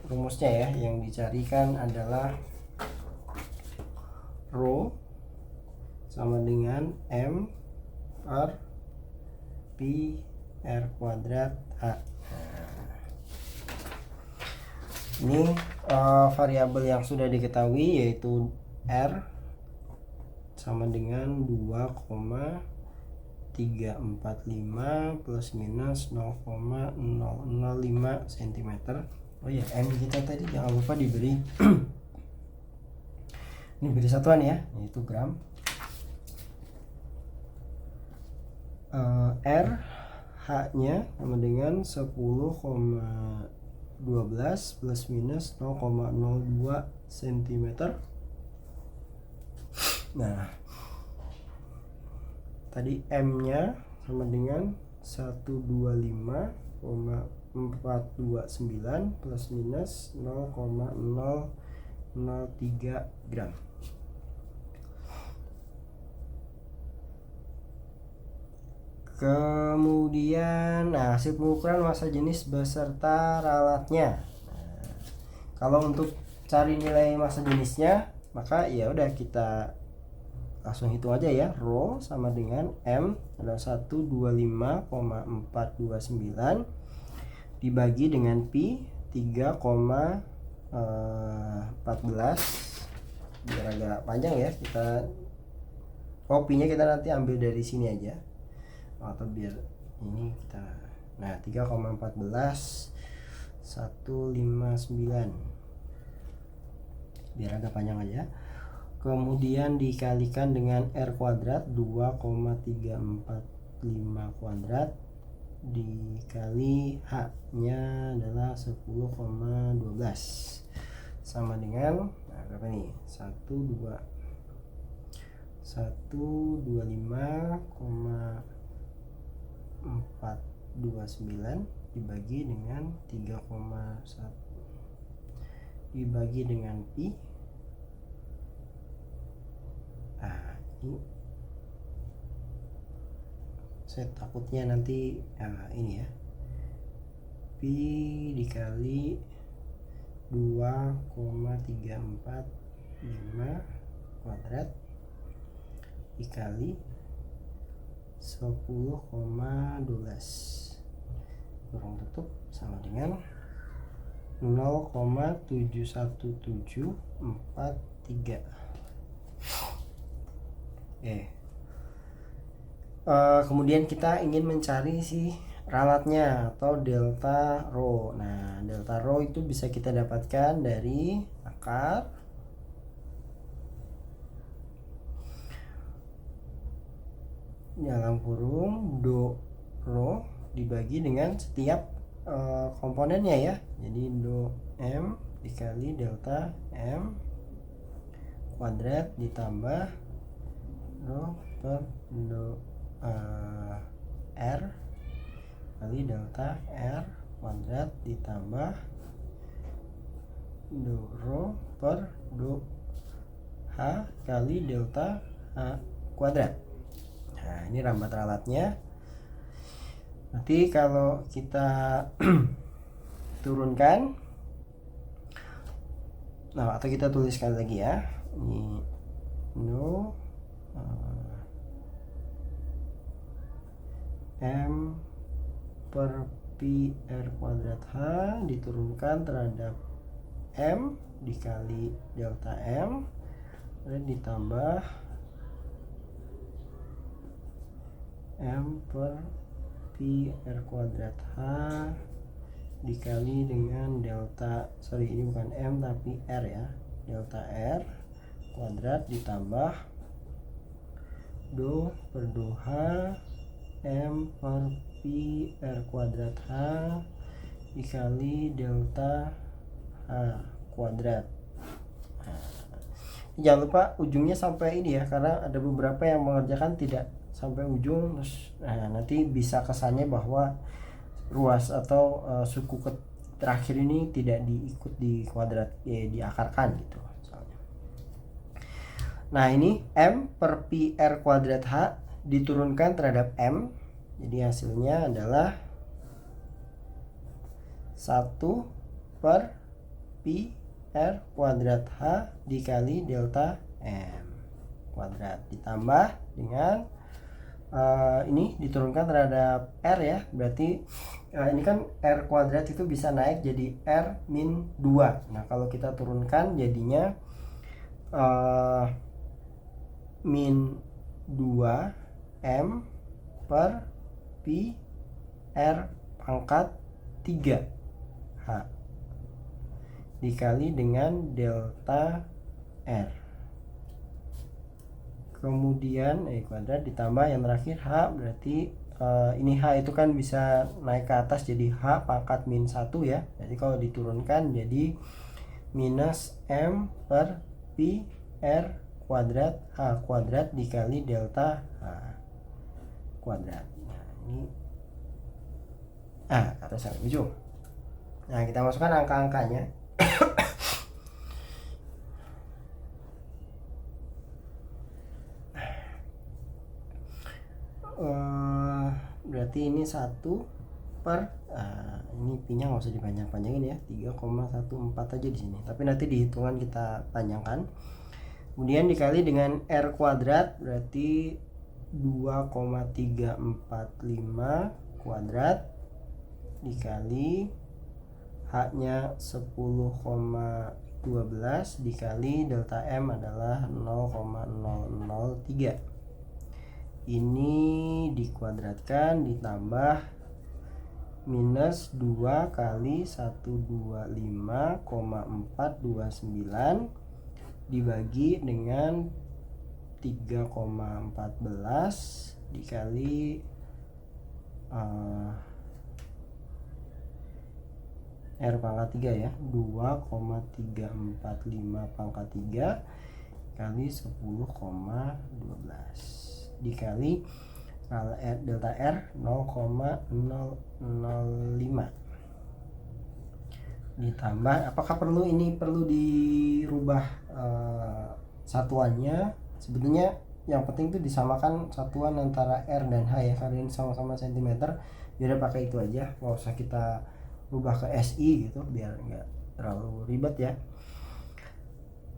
rumusnya ya. Yang dicarikan adalah rho sama dengan M per Pi R kuadrat H. Ini variabel yang sudah diketahui, yaitu R sama dengan 2,345 plus minus 0,005 cm. Oh ya, M kita tadi jangan lupa diberi ini beri satuan ya, yaitu gram. R H-nya sama dengan 10,12 plus minus 0,02 cm. Nah, tadi M-nya sama dengan 125,429 plus minus 0,003 gram. Kemudian, hasil pengukuran massa jenis beserta ralatnya. Kalau untuk cari nilai massa jenisnya, maka ya udah kita langsung hitung aja ya. Rho sama dengan M adalah 125,429 dibagi dengan Pi 3,14. Biar agak panjang ya, kita Pi-nya kita nanti ambil dari sini aja, atau biar ini kita 3,14 159 biar agak panjang aja. Kemudian dikalikan dengan R kuadrat 2,345 kuadrat dikali H-nya adalah 10,12 sama dengan berapa nih? 125,429 dibagi dengan 3,1 dibagi dengan Pi. Ini saya takutnya nanti ini ya, Pi dikali 2,345 kuadrat dikali 10,12 kurang tutup sama dengan 0,71743. Kemudian kita ingin mencari si ralatnya atau delta rho. Nah, delta rho itu bisa kita dapatkan dari akar dalam kurung do rho dibagi dengan setiap komponennya ya. Jadi do M dikali delta M kuadrat ditambah rho per do R kali delta R kuadrat ditambah do rho per do H kali delta H kuadrat. Nah, ini rambat ralatnya. Nanti kalau kita turunkan, atau kita tuliskan lagi ya, ini no M per Pi R kuadrat H diturunkan terhadap M dikali delta M dan ditambah M per Pi R kuadrat H dikali dengan delta, ini bukan M tapi R ya, delta R kuadrat ditambah do per do H M per Pi R kuadrat H dikali delta H kuadrat. Jangan lupa ujungnya sampai ini ya, karena ada beberapa yang mengerjakan tidak sampai ujung, terus nanti bisa kesannya bahwa ruas atau suku terakhir ini tidak diikut di kuadrat, diakarkan gitu misalnya. Nah, ini M per Pi R kuadrat H diturunkan terhadap M, jadi hasilnya adalah 1 per Pi R kuadrat H dikali delta M kuadrat ditambah dengan ini diturunkan terhadap R ya, berarti ini kan R kuadrat itu bisa naik jadi R min 2. Nah kalau kita turunkan jadinya min 2 M per Pi R pangkat 3 H dikali dengan delta R, kemudian kuadrat ditambah yang terakhir H, berarti ini H itu kan bisa naik ke atas jadi H pangkat min 1 ya, jadi kalau diturunkan jadi minus M per Pi R kuadrat H kuadrat dikali delta H kuadrat. Nah ini atas sampai ujung. Nah kita masukkan angka-angkanya. Berarti ini 1 per ini pi-nya nggak usah dipanjang-panjangin ya, 3,14 aja di sini, tapi nanti di hitungan kita panjangkan. Kemudian dikali dengan R kuadrat berarti 2,345 kuadrat dikali H-nya 10,12 dikali delta M adalah 0,003. Ini dikuadratkan ditambah minus 2 kali 125,429 dibagi dengan 3,14 dikali R pangkat 3 ya, 2,345 pangkat 3 kali 10,12 dikali delta R 0,005 ditambah, apakah perlu dirubah satuannya? Sebetulnya yang penting itu disamakan satuan antara R dan H ya, karena ini sama-sama cm, biar pakai itu aja, nggak usah kita rubah ke SI gitu biar nggak terlalu ribet ya.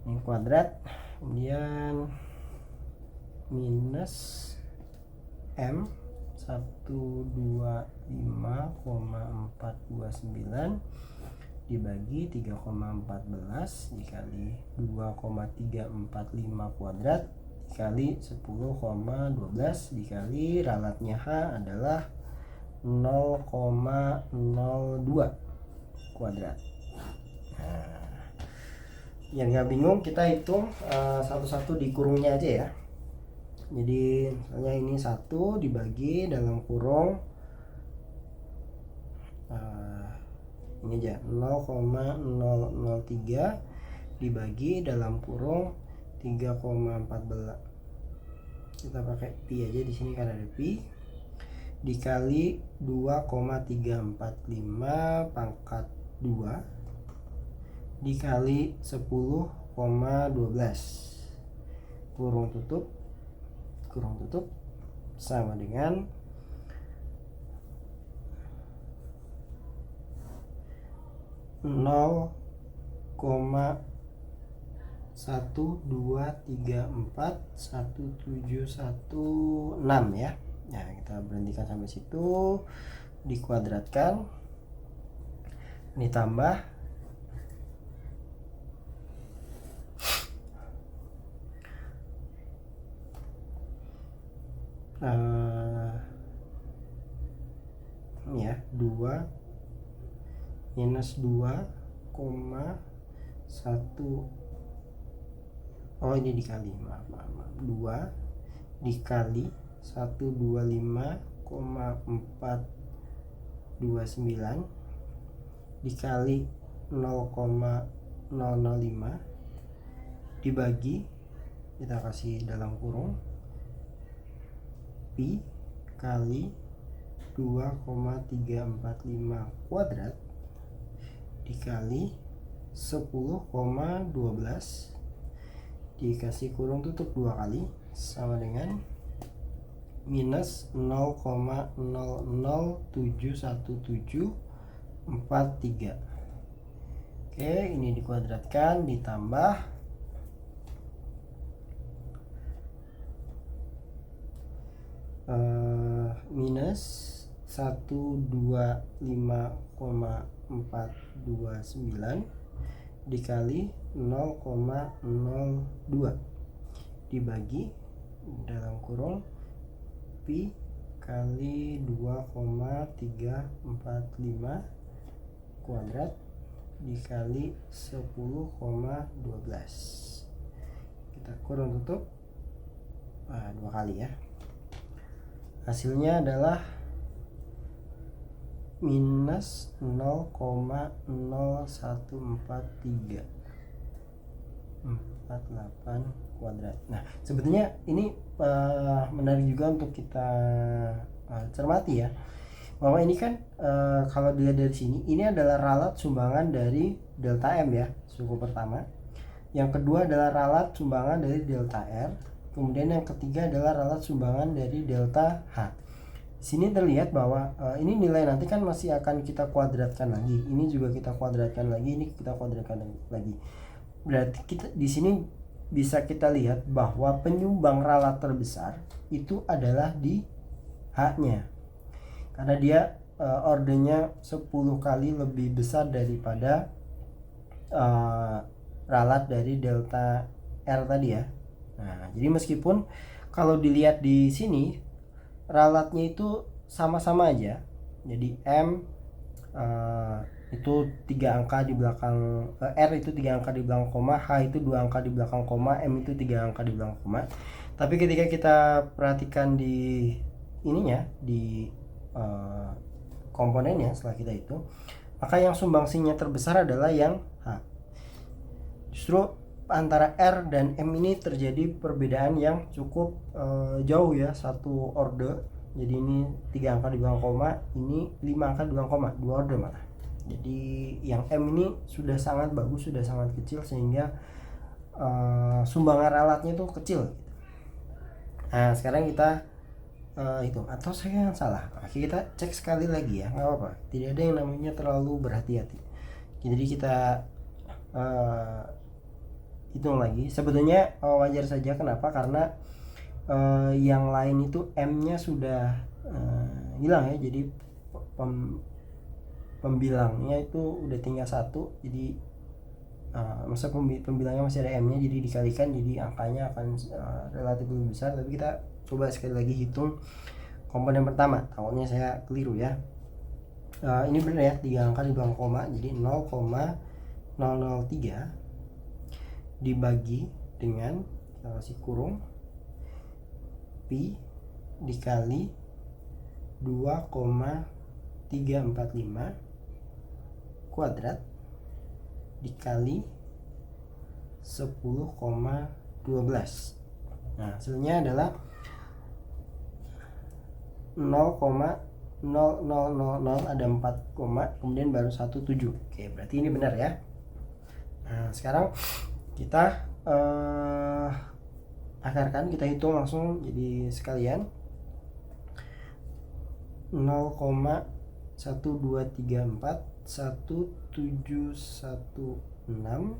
Ini kuadrat, kemudian minus M 125,429 dibagi 3,14 dikali 2,345 kuadrat dikali 10,12 dikali ralatnya H adalah 0,02 kuadrat. Nah, yang nggak bingung kita hitung satu-satu di kurungnya aja ya. Jadi misalnya ini 1 dibagi dalam kurung ini aja 0,003 dibagi dalam kurung 3,14. Kita pakai pi aja di sini karena ada pi, dikali 2,345 pangkat 2 dikali 10,12 kurung tutup sama dengan 0,123417116 ya. Nah kita berhentikan sampai situ, dikuadratkan ditambah ini ya 2 minus 2,1 ini dikali maaf 2 dikali 125,429 dikali 0,005 dibagi, kita kasih dalam kurung pi kali 2,345 kuadrat dikali 10,12 dikasih kurung tutup 2 kali sama dengan minus 0,007743. Oke, ini dikuadratkan ditambah minus 125,429 dikali 0,02 dibagi dalam kurung pi kali 2,345 kuadrat dikali 10,12. Kita kurung tutup 2 kali ya. Hasilnya adalah minus 0,014348 kuadrat. Nah, sebetulnya ini menarik juga untuk kita cermati ya, bahwa ini kan kalau dilihat dari sini, ini adalah ralat sumbangan dari delta M ya, suku pertama. Yang kedua adalah ralat sumbangan dari delta R. Kemudian yang ketiga adalah ralat sumbangan dari delta H. Di sini terlihat bahwa ini nilai nanti kan masih akan kita kuadratkan lagi. Ini juga kita kuadratkan lagi, ini kita kuadratkan lagi. Berarti kita di sini bisa kita lihat bahwa penyumbang ralat terbesar itu adalah di H-nya. Karena dia ordernya 10 kali lebih besar daripada ralat dari delta R tadi ya. Nah, jadi meskipun kalau dilihat di sini ralatnya itu sama-sama aja. Jadi M itu 3 angka di belakang R itu 3 angka di belakang koma, H itu 2 angka di belakang koma, M itu 3 angka di belakang koma. Tapi ketika kita perhatikan di ininya, di komponennya setelah kita itu, maka yang sumbangsinya terbesar adalah yang H. Justru antara R dan M ini terjadi perbedaan yang cukup jauh ya, satu orde. Jadi ini 3 angka di belakang koma, ini 5 angka di belakang koma, 2 orde malah. Jadi yang M ini sudah sangat bagus, sudah sangat kecil, sehingga sumbangan ralatnya itu kecil. Nah, sekarang kita itu, atau saya yang salah. Oke, kita cek sekali lagi ya, nggak apa-apa. Tidak ada yang namanya terlalu berhati-hati. Jadi kita hitung lagi. Sebetulnya wajar saja, kenapa? Karena yang lain itu M-nya sudah hilang ya. Jadi pembilangnya itu udah tinggal 1. Jadi masa pembilangnya masih ada M-nya, jadi dikalikan, jadi angkanya akan relatif lebih besar. Tapi kita coba sekali lagi hitung komponen pertama. Takutnya saya keliru ya. Ini benar ya, 3 angka di belakang koma, jadi 0,003 dibagi dengan, kita kasih kurung, pi dikali 2,345 kuadrat dikali 10,12. Nah, hasilnya adalah 0,0000, ada 4 koma, kemudian baru 17. Oke, berarti ini benar ya. Nah, sekarang kita akarkan, kita hitung langsung jadi sekalian. 0,12341716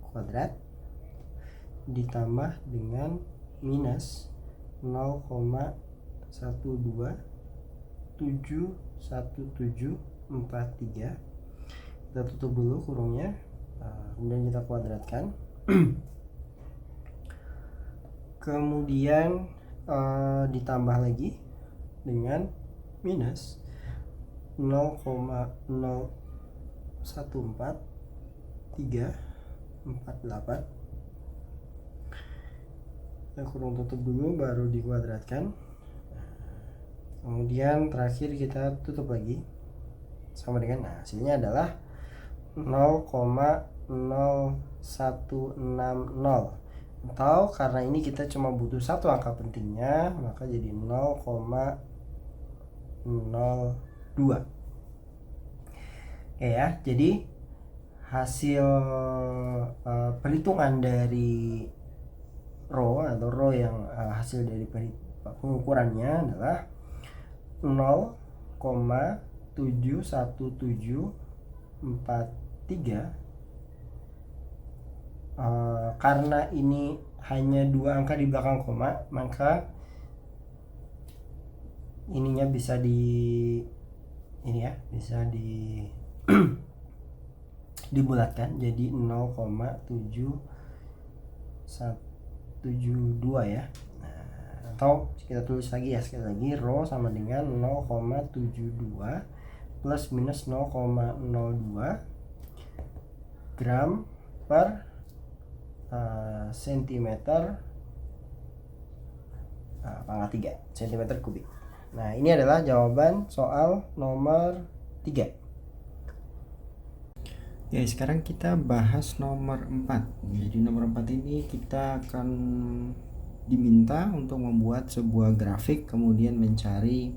kuadrat ditambah dengan minus 0,12171743. Kita tutup dulu kurungnya, kemudian kita kuadratkan. Kemudian ditambah lagi dengan minus 0,014348. Kita kurung tutup dulu, baru dikuadratkan. Kemudian terakhir kita tutup lagi sama dengan, hasilnya adalah 0,0160. Atau karena ini kita cuma butuh satu angka pentingnya, maka jadi 0,02. Oke ya, jadi hasil perhitungan dari rho atau rho yang hasil dari pengukurannya adalah 0,71743. Karena ini hanya 2 angka di belakang koma, maka ininya bisa ini ya, bisa dibulatkan jadi 0,772 ya. Nah, atau kita tulis lagi ya, sekali lagi rho sama dengan 0,72 plus minus 0,02 gram per sentimeter pangkat 3 cm kubik. Nah, ini adalah jawaban soal nomor 3. Ya, sekarang kita bahas nomor 4. Jadi nomor 4 ini kita akan diminta untuk membuat sebuah grafik, kemudian mencari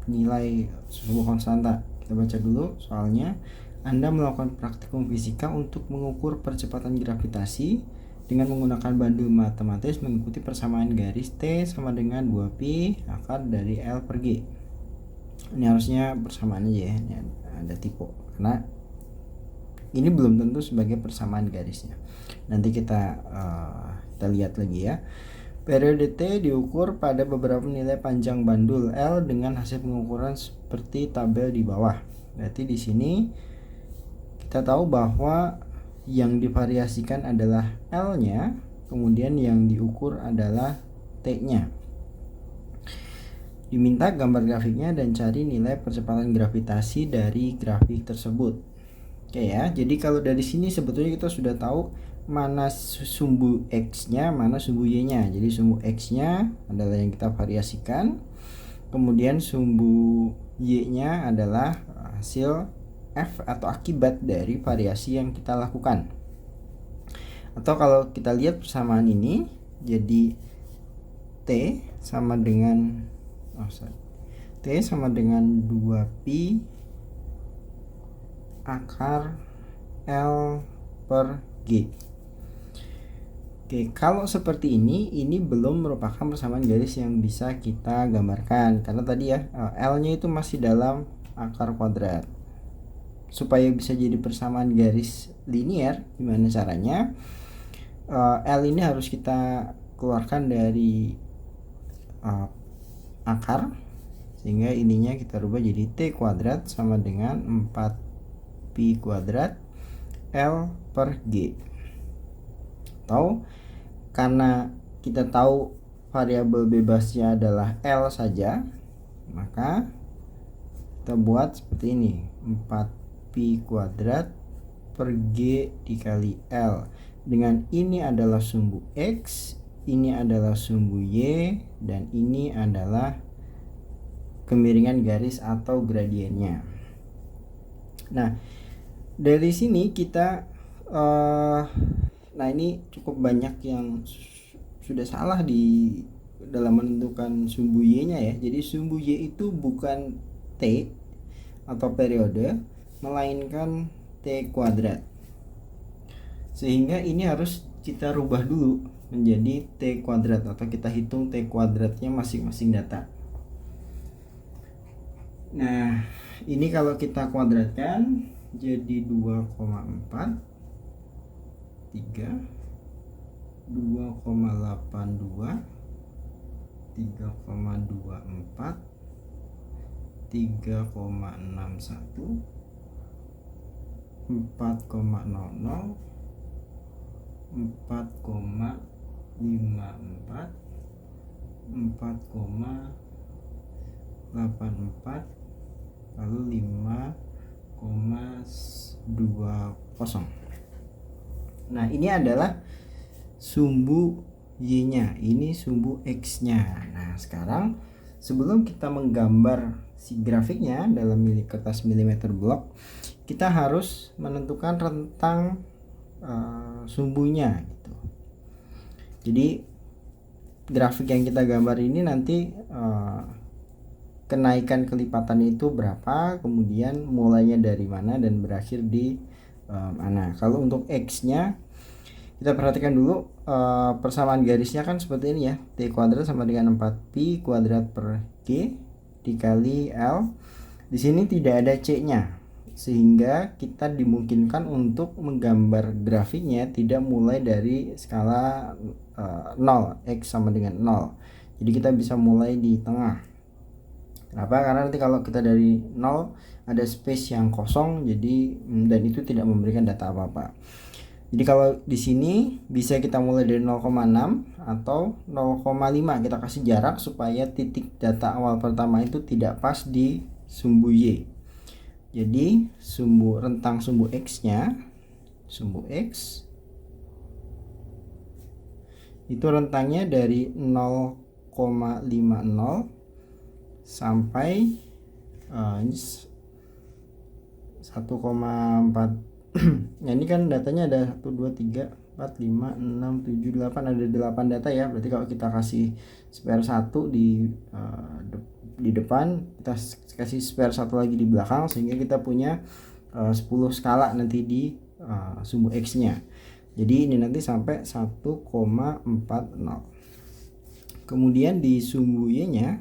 nilai sebuah konstanta. Kita baca dulu soalnya. Anda melakukan praktikum fisika untuk mengukur percepatan gravitasi dengan menggunakan bandul matematis mengikuti persamaan garis T sama dengan 2pi akar dari L per G. Ini harusnya persamaan aja ya, ini ada typo karena ini belum tentu sebagai persamaan garisnya. Nanti kita lihat lagi ya. Periode T diukur pada beberapa nilai panjang bandul L dengan hasil pengukuran seperti tabel di bawah. Berarti di sini kita tahu bahwa yang divariasikan adalah L-nya, kemudian yang diukur adalah T-nya. Diminta gambar grafiknya dan cari nilai percepatan gravitasi dari grafik tersebut. Oke ya, jadi kalau dari sini sebetulnya kita sudah tahu mana sumbu X-nya, mana sumbu Y-nya. Jadi sumbu X-nya adalah yang kita variasikan, kemudian sumbu Y-nya adalah hasil F atau akibat dari variasi yang kita lakukan. Atau kalau kita lihat persamaan ini, jadi T sama dengan T sama dengan 2pi akar L per G. Oke, kalau seperti ini belum merupakan persamaan garis yang bisa kita gambarkan karena tadi ya L-nya itu masih dalam akar kuadrat. Supaya bisa jadi persamaan garis linear, gimana caranya? L ini harus kita keluarkan dari akar, sehingga ininya kita rubah jadi T kuadrat sama dengan 4pi kuadrat L per G. Atau karena kita tahu variabel bebasnya adalah L saja, maka kita buat seperti ini, 4pi kuadrat per G dikali L. Dengan ini adalah sumbu X, ini adalah sumbu Y, dan ini adalah kemiringan garis atau gradiennya. Nah, dari sini kita nah ini cukup banyak yang sudah salah di dalam menentukan sumbu Y-nya ya. Jadi sumbu Y itu bukan T atau periode, melainkan T kuadrat. Sehingga ini harus kita rubah dulu menjadi T kuadrat atau kita hitung T kuadratnya masing-masing data. Nah, ini kalau kita kuadratkan jadi 2,4 3 2,82 3,24 3,61 4,00 4,54 4,84 lalu 5,20. Nah, ini adalah sumbu Y-nya, ini sumbu X-nya. Nah, sekarang sebelum kita menggambar si grafiknya dalam kertas milimeter block, kita harus menentukan rentang sumbunya gitu. Jadi grafik yang kita gambar ini nanti kenaikan kelipatan itu berapa, kemudian mulainya dari mana dan berakhir di mana. Kalau untuk X-nya kita perhatikan dulu persamaan garisnya kan seperti ini ya, T kuadrat sama dengan 4pi kuadrat per G dikali L. Di sini tidak ada C-nya, sehingga kita dimungkinkan untuk menggambar grafiknya tidak mulai dari skala 0, X sama dengan 0. Jadi kita bisa mulai di tengah. Kenapa? Karena nanti kalau kita dari 0 ada space yang kosong, jadi dan itu tidak memberikan data apa-apa. Jadi kalau di sini bisa kita mulai dari 0,6 atau 0,5, kita kasih jarak supaya titik data awal pertama itu tidak pas di sumbu Y. Jadi rentang sumbu X-nya, sumbu X itu rentangnya dari 0,50 sampai 1,4. Nah ini kan datanya ada 1, 2, 3, 4, 5, 6, 7, 8, ada 8 data ya. Berarti kalau kita kasih spare 1 di depan, kita kasih spare 1 lagi di belakang, sehingga kita punya 10 skala nanti di sumbu X nya. Jadi ini nanti sampai 1,40. Kemudian di sumbu Y nya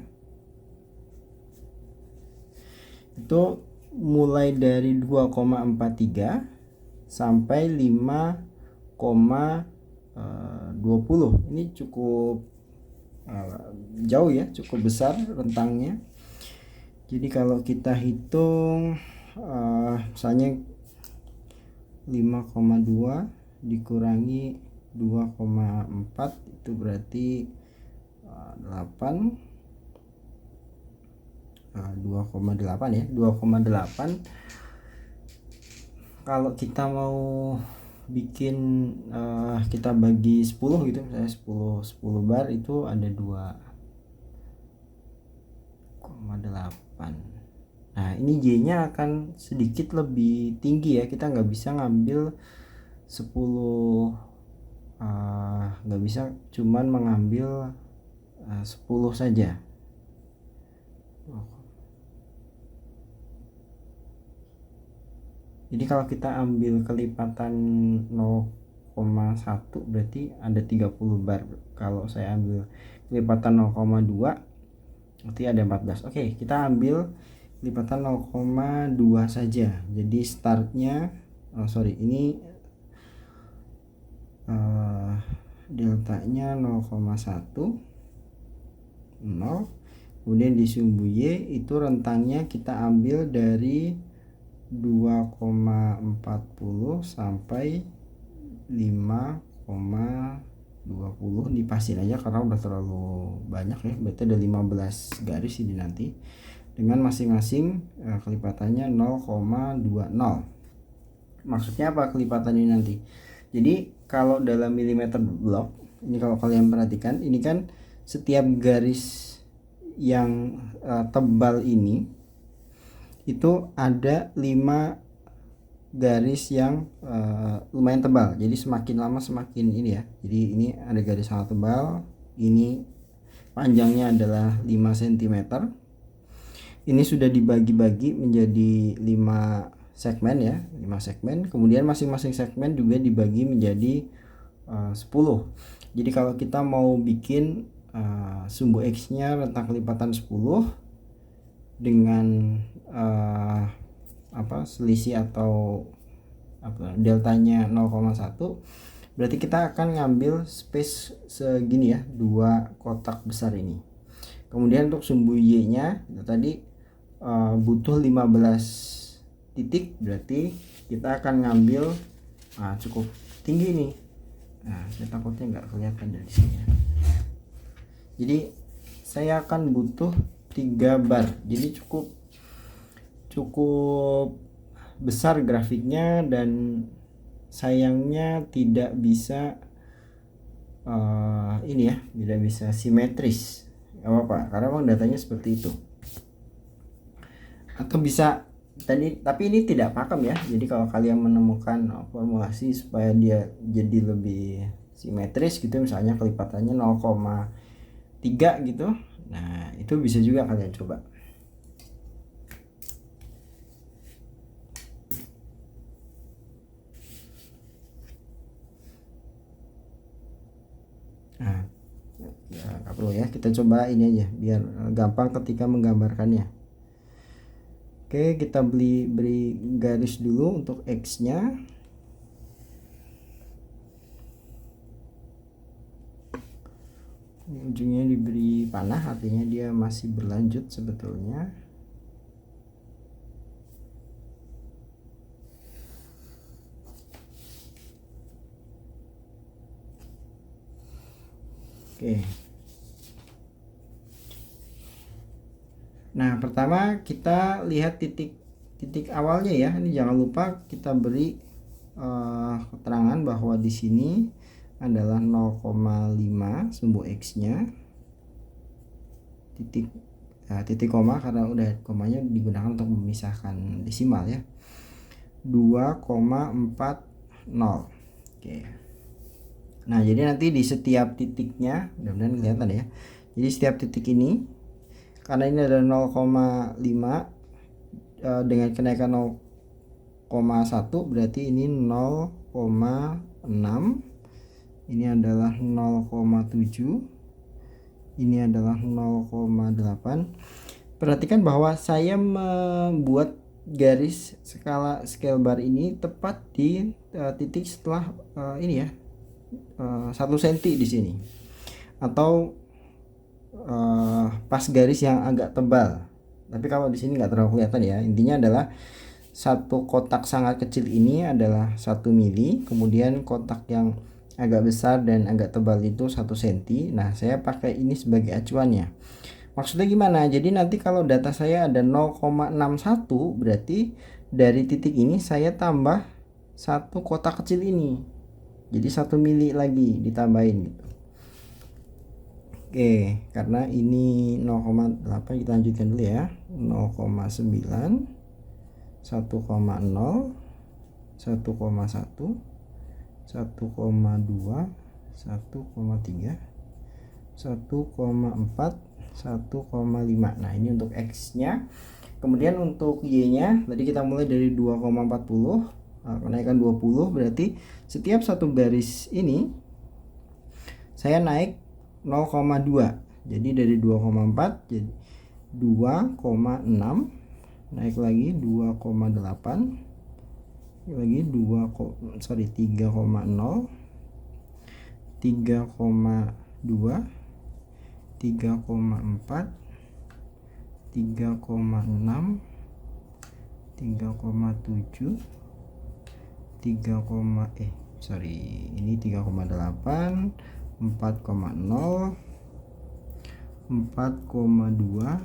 itu mulai dari 2,43 sampai 5,20. Ini cukup jauh ya, cukup besar rentangnya. Jadi kalau kita hitung misalnya 5,2 dikurangi 2,4 itu berarti 2,8 ya, 2,8. Kalau kita mau bikin kita bagi 10 gitu, misalnya 10 bar itu ada 2,8. Nah ini Y nya akan sedikit lebih tinggi ya, kita nggak bisa ngambil 10, nggak bisa cuman mengambil 10 saja. Jadi kalau kita ambil kelipatan 0,1 berarti ada 30 bar. Kalau saya ambil kelipatan 0,2 berarti ada 14. Oke, kita ambil kelipatan 0,2 saja. Jadi startnya ini deltanya 0,1, 0. Kemudian di sumbu Y itu rentangnya kita ambil dari 2,40 sampai 5,20. Dipasin aja karena udah terlalu banyak ya, berarti ada 15 garis ini nanti dengan masing-masing kelipatannya 0,20. Maksudnya apa kelipatan ini nanti? Jadi kalau dalam milimeter blok ini, kalau kalian perhatikan ini kan setiap garis yang tebal ini itu ada 5 garis yang lumayan tebal. Jadi semakin lama semakin ini ya. Jadi ini ada garis sangat tebal, ini panjangnya adalah 5 cm. Ini sudah dibagi-bagi menjadi 5 segmen ya, 5 segmen. Kemudian masing-masing segmen juga dibagi menjadi 10. Jadi kalau kita mau bikin sumbu X nya rentang kelipatan 10 dengan selisih atau deltanya 0,1, berarti kita akan ngambil space segini ya, 2 kotak besar ini. Kemudian untuk sumbu Y nya tadi butuh 15 titik, berarti kita akan ngambil cukup tinggi nih. Nah, saya takutnya nggak kelihatan dari sini ya. Jadi saya akan butuh 3 bar. Jadi cukup besar grafiknya, dan sayangnya tidak bisa tidak bisa simetris. Gak apa-apa, karena memang datanya seperti itu. Atau bisa tapi ini tidak pakem ya. Jadi kalau kalian menemukan formulasi supaya dia jadi lebih simetris gitu, misalnya kelipatannya 0,3 gitu, nah itu bisa juga kalian coba. Nah, ya nggak perlu ya, kita coba ini aja biar gampang ketika menggambarkannya. Oke, kita beri garis dulu untuk X nya. Ini ujungnya diberi panah, artinya dia masih berlanjut sebetulnya. Oke. Nah, pertama kita lihat titik awalnya ya. Ini jangan lupa kita beri keterangan bahwa di sini adalah 0,5 sumbu X-nya. Titik koma karena udah komanya digunakan untuk memisahkan desimal ya. 2,40. Oke. Nah, jadi nanti di setiap titiknya, mudah-mudahan kelihatan ya. Jadi setiap titik ini, karena ini ada 0,5 dengan kenaikan 0,1, berarti ini 0,6. Ini adalah 0,7. Ini adalah 0,8. Perhatikan bahwa saya membuat garis scale bar ini tepat di titik setelah ini ya, 1 cm di sini, atau pas garis yang agak tebal. Tapi kalau di sini nggak terlalu kelihatan ya. Intinya adalah satu kotak sangat kecil ini adalah 1 mili, kemudian kotak yang agak besar dan agak tebal itu 1 cm. Nah, saya pakai ini sebagai acuannya. Maksudnya gimana? Jadi nanti kalau data saya ada 0,61, berarti dari titik ini saya tambah satu kotak kecil ini. Jadi 1 mili lagi ditambahin gitu. Oke, karena ini 0,8 kita lanjutkan dulu ya. 0,9, 1,0, 1,1, 1,2, 1,3, 1,4, 1,5. Nah, ini untuk X-nya. Kemudian untuk Y-nya tadi kita mulai dari 2,40, kenaikan 20, berarti setiap satu garis ini saya naik 0,2. Jadi dari 2,4 jadi 2,6, naik lagi 2,8, lagi 3,0, 3,2, 3,4, 3,6, 3,7, ini 3,8, 4,0, 4,2,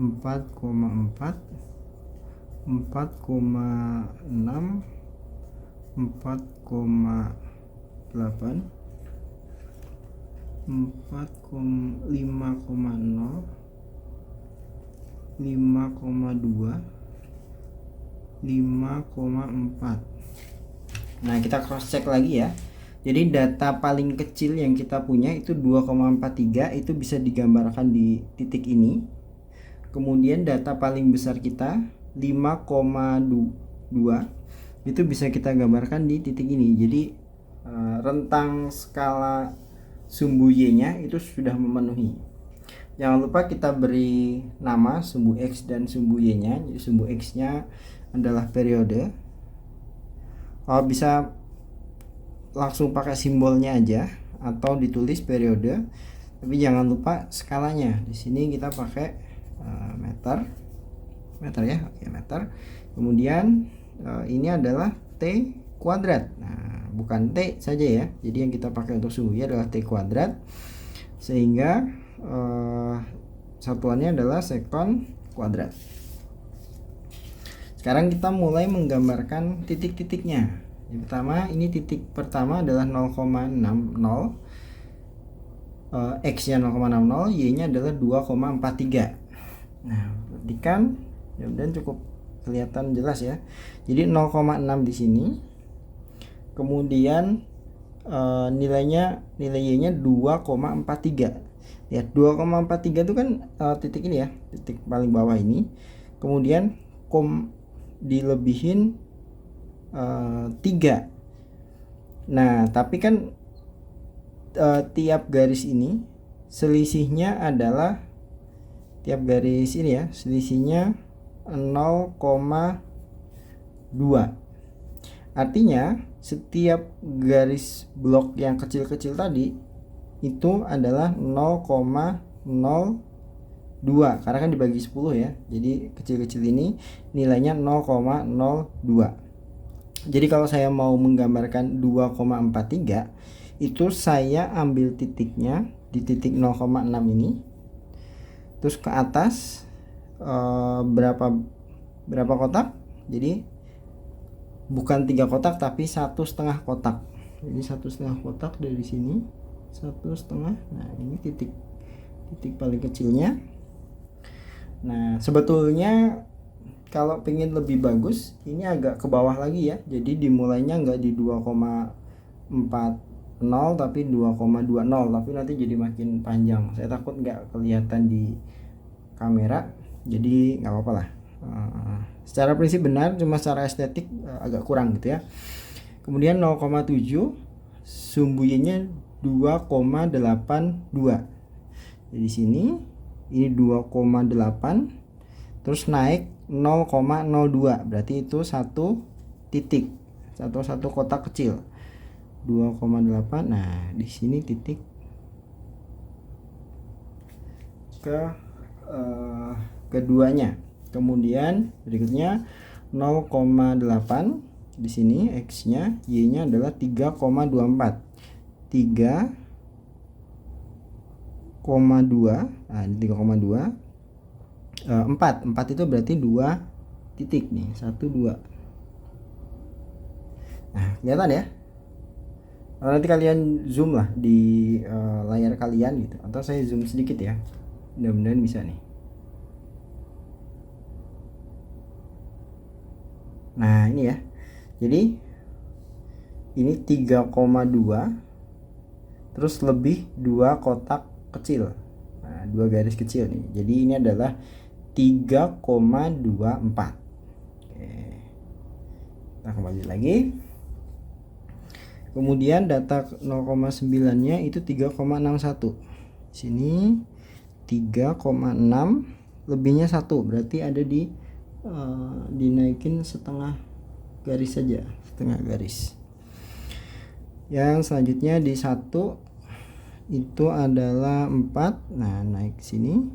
4,4, 4,6, 4,8, 5,0, 5,2, 5,4. Nah, kita cross check lagi ya. Jadi data paling kecil yang kita punya itu 2,43, itu bisa digambarkan di titik ini. Kemudian data paling besar kita 5,2 itu bisa kita gambarkan di titik ini. Jadi rentang skala sumbu Y-nya itu sudah memenuhi. Jangan lupa kita beri nama sumbu X dan sumbu Y-nya. Jadi sumbu X-nya adalah periode. Kalau bisa langsung pakai simbolnya aja atau ditulis periode, tapi jangan lupa skalanya. Di sini kita pakai meter ya, oke, meter. Kemudian ini adalah T kuadrat. Nah, bukan T saja ya. Jadi yang kita pakai untuk sumbu Y adalah T kuadrat, sehingga satuannya adalah sekon kuadrat. Sekarang kita mulai menggambarkan titik-titiknya. Yang pertama, ini titik pertama adalah 0,60, X nya 0,60, Y nya adalah 2,43. Nah, perhatikan, dan cukup kelihatan jelas ya. Jadi 0,6 di sini, kemudian nilai Y nya 2,43. Ya, 2,43 itu kan titik ini ya, titik paling bawah ini. Kemudian dilebihin 3. Nah, tapi kan tiap garis ini selisihnya adalah, tiap garis ini ya, selisihnya 0,2. Artinya setiap garis blok yang kecil-kecil tadi itu adalah 0,02 karena kan dibagi 10 ya. Jadi kecil-kecil ini nilainya 0,02. Jadi kalau saya mau menggambarkan 2,43 itu saya ambil titiknya di titik 0,6 ini. Terus ke atas berapa kotak? Jadi bukan 3 kotak tapi 1,5 kotak. Jadi 1,5 kotak dari sini 1,5. Nah ini titik paling kecilnya. Nah sebetulnya kalau pengen lebih bagus ini agak ke bawah lagi ya. Jadi dimulainya nggak di 2,40 tapi 2,20, tapi nanti jadi makin panjang. Saya takut nggak kelihatan di kamera, jadi nggak apa-apa lah. Secara prinsip benar, cuma secara estetik agak kurang gitu ya. Kemudian 0,7 sumbu y-nya 2,82. Jadi sini ini 2,8 terus naik 0,02, berarti itu satu titik, satu kotak kecil 2,8. Nah di sini titik keduanya. Kemudian berikutnya 0,8 di sini x-nya, y-nya adalah 3,24. 3,2. Nah, ini 3,2. 4 itu berarti 2 titik nih, 1 2. Nah, kelihatan ya? Nanti kalian zoom lah di layar kalian gitu, atau saya zoom sedikit ya. Mudah-mudahan bisa nih. Nah ini ya, jadi ini 3,2 terus lebih 2 kotak kecil, nah 2 garis kecil nih, jadi ini adalah 3,24. Oke, kita kembali lagi. Kemudian data 0,9 nya itu 3,61. Sini 3,6 lebihnya 1, berarti ada di dinaikin setengah garis saja, setengah garis. Yang selanjutnya di 1 itu adalah 4. Nah naik sini.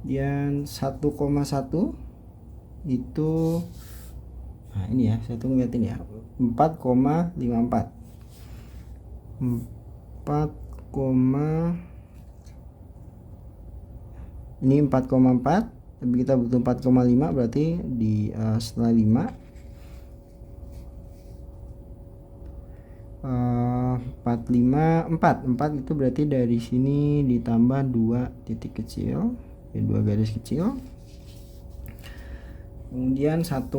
Dan 1,1 itu, nah ini ya, saya tuh ngeliatin ya, 4,54. Ini 4,4, tapi kita butuh 4,5, berarti di setelah 5 4 itu berarti dari sini ditambah 2 titik kecil ya, 2 garis kecil. Kemudian 1,2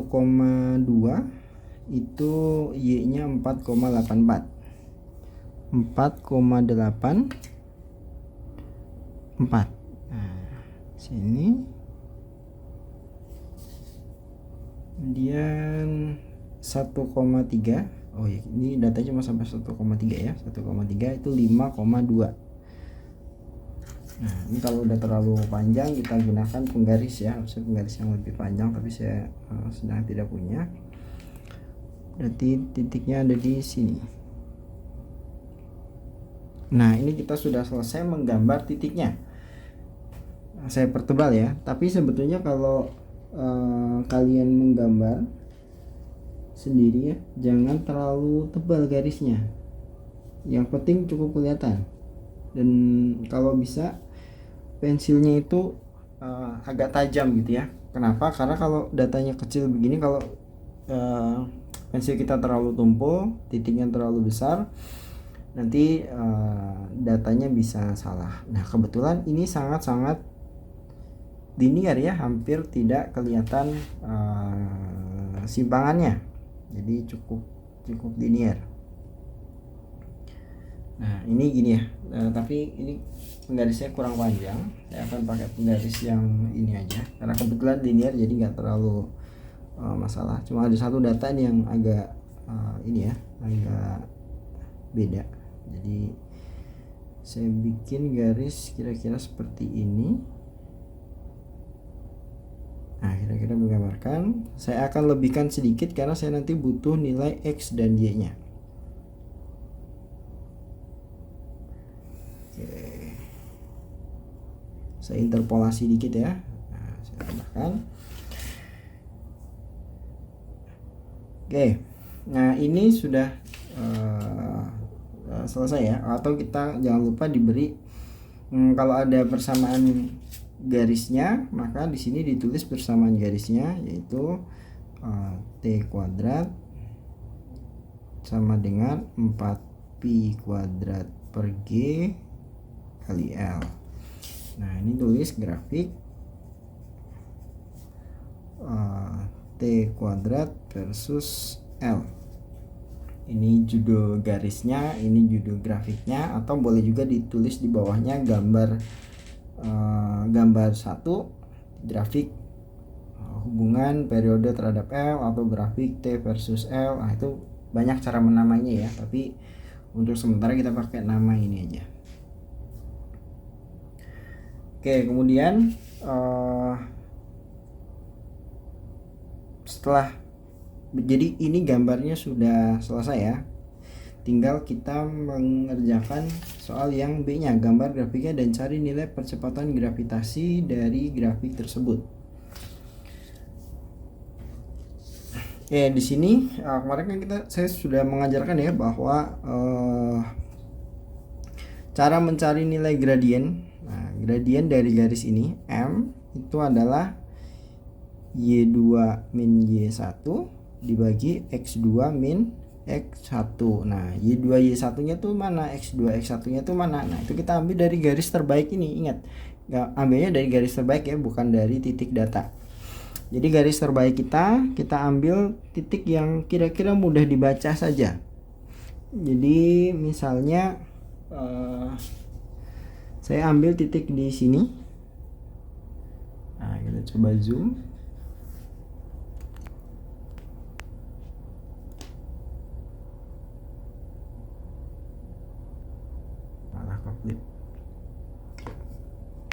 itu y-nya 4,84. 4,84. Nah, sini. Kemudian 1,3. Oh ya, ini datanya cuma sampai 1,3 ya. 1,3 itu 5,2. Nah, ini kalau udah terlalu panjang kita gunakan penggaris ya, harusnya penggaris yang lebih panjang, tapi saya sedang tidak punya. Berarti titiknya ada di sini. Nah, ini kita sudah selesai menggambar titiknya. Saya pertebal ya, tapi sebetulnya kalau kalian menggambar sendiri ya, jangan terlalu tebal garisnya. Yang penting cukup kelihatan. Dan kalau bisa pensilnya itu agak tajam gitu ya. Kenapa? Karena kalau datanya kecil begini, kalau pensil kita terlalu tumpul, titiknya terlalu besar, nanti datanya bisa salah. Nah kebetulan ini sangat-sangat linear ya, hampir tidak kelihatan simpangannya, jadi cukup linear. Nah ini gini ya, tapi ini penggarisnya kurang panjang, saya akan pakai penggaris yang ini aja karena kebetulan linear, jadi nggak terlalu masalah. Cuma ada satu data nih yang agak ini ya, agak beda. Jadi saya bikin garis kira-kira seperti ini. Nah kira-kira menggambarkan. Saya akan lebihkan sedikit karena saya nanti butuh nilai X dan Y nya. Oke. Saya interpolasi dikit ya. Nah, saya tambahkan. Oke. Nah, ini sudah selesai ya. Atau kita jangan lupa diberi kalau ada persamaan garisnya, maka di sini ditulis persamaan garisnya, yaitu T kuadrat sama dengan 4pi kuadrat per G kali L. Nah, ini tulis grafik T kuadrat versus L. Ini judul garisnya, ini judul grafiknya, atau boleh juga ditulis di bawahnya gambar 1 grafik hubungan periode terhadap L, atau grafik T versus L. Nah, itu banyak cara menamainya ya, tapi untuk sementara kita pakai nama ini aja. Oke, kemudian setelah jadi ini gambarnya sudah selesai ya, tinggal kita mengerjakan soal yang B nya, gambar grafiknya dan cari nilai percepatan gravitasi dari grafik tersebut. Di sini kemarin kan saya sudah mengajarkan ya bahwa cara mencari nilai gradien. Nah, gradien dari garis ini M itu adalah Y2 min Y1 dibagi X2 min X1. Nah, Y2 Y1 nya tuh mana, X2 X1 nya tuh mana. Nah, itu kita ambil dari garis terbaik ini. Ingat, ambilnya dari garis terbaik ya, bukan dari titik data. Jadi garis terbaik kita ambil titik yang kira-kira mudah dibaca saja. Jadi misalnya saya ambil titik di sini. Nah, kita coba zoom.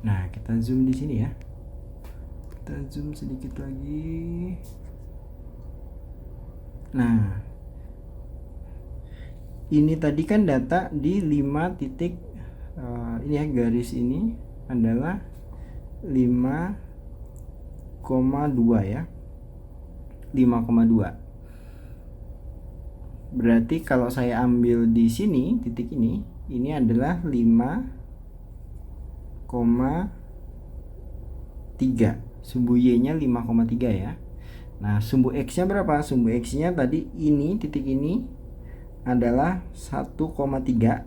Nah, kita zoom di sini ya. Kita zoom sedikit lagi. Nah, ini tadi kan data di 5 titik. Ini ya, garis ini adalah 5,2 ya. 5,2. Berarti kalau saya ambil di sini titik ini adalah 5,3. Sumbu Y-nya 5,3 ya. Nah, sumbu X-nya berapa? Sumbu X-nya tadi ini, titik ini adalah 1,3.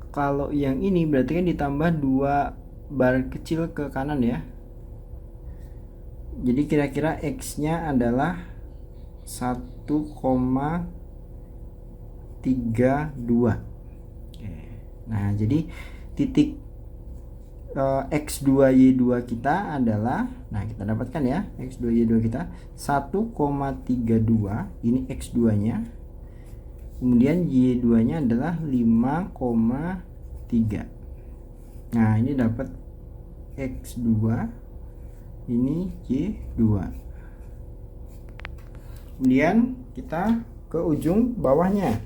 Kalau yang ini berarti kan ditambah 2 bar kecil ke kanan ya. Jadi kira-kira X-nya adalah 1,32. Nah, jadi titik X2 Y2 kita adalah, nah kita dapatkan ya, X2 Y2 kita 1,32, ini X2 nya, kemudian Y2 nya adalah 5,3. Nah, ini dapat X2, ini Y2. Kemudian kita ke ujung bawahnya.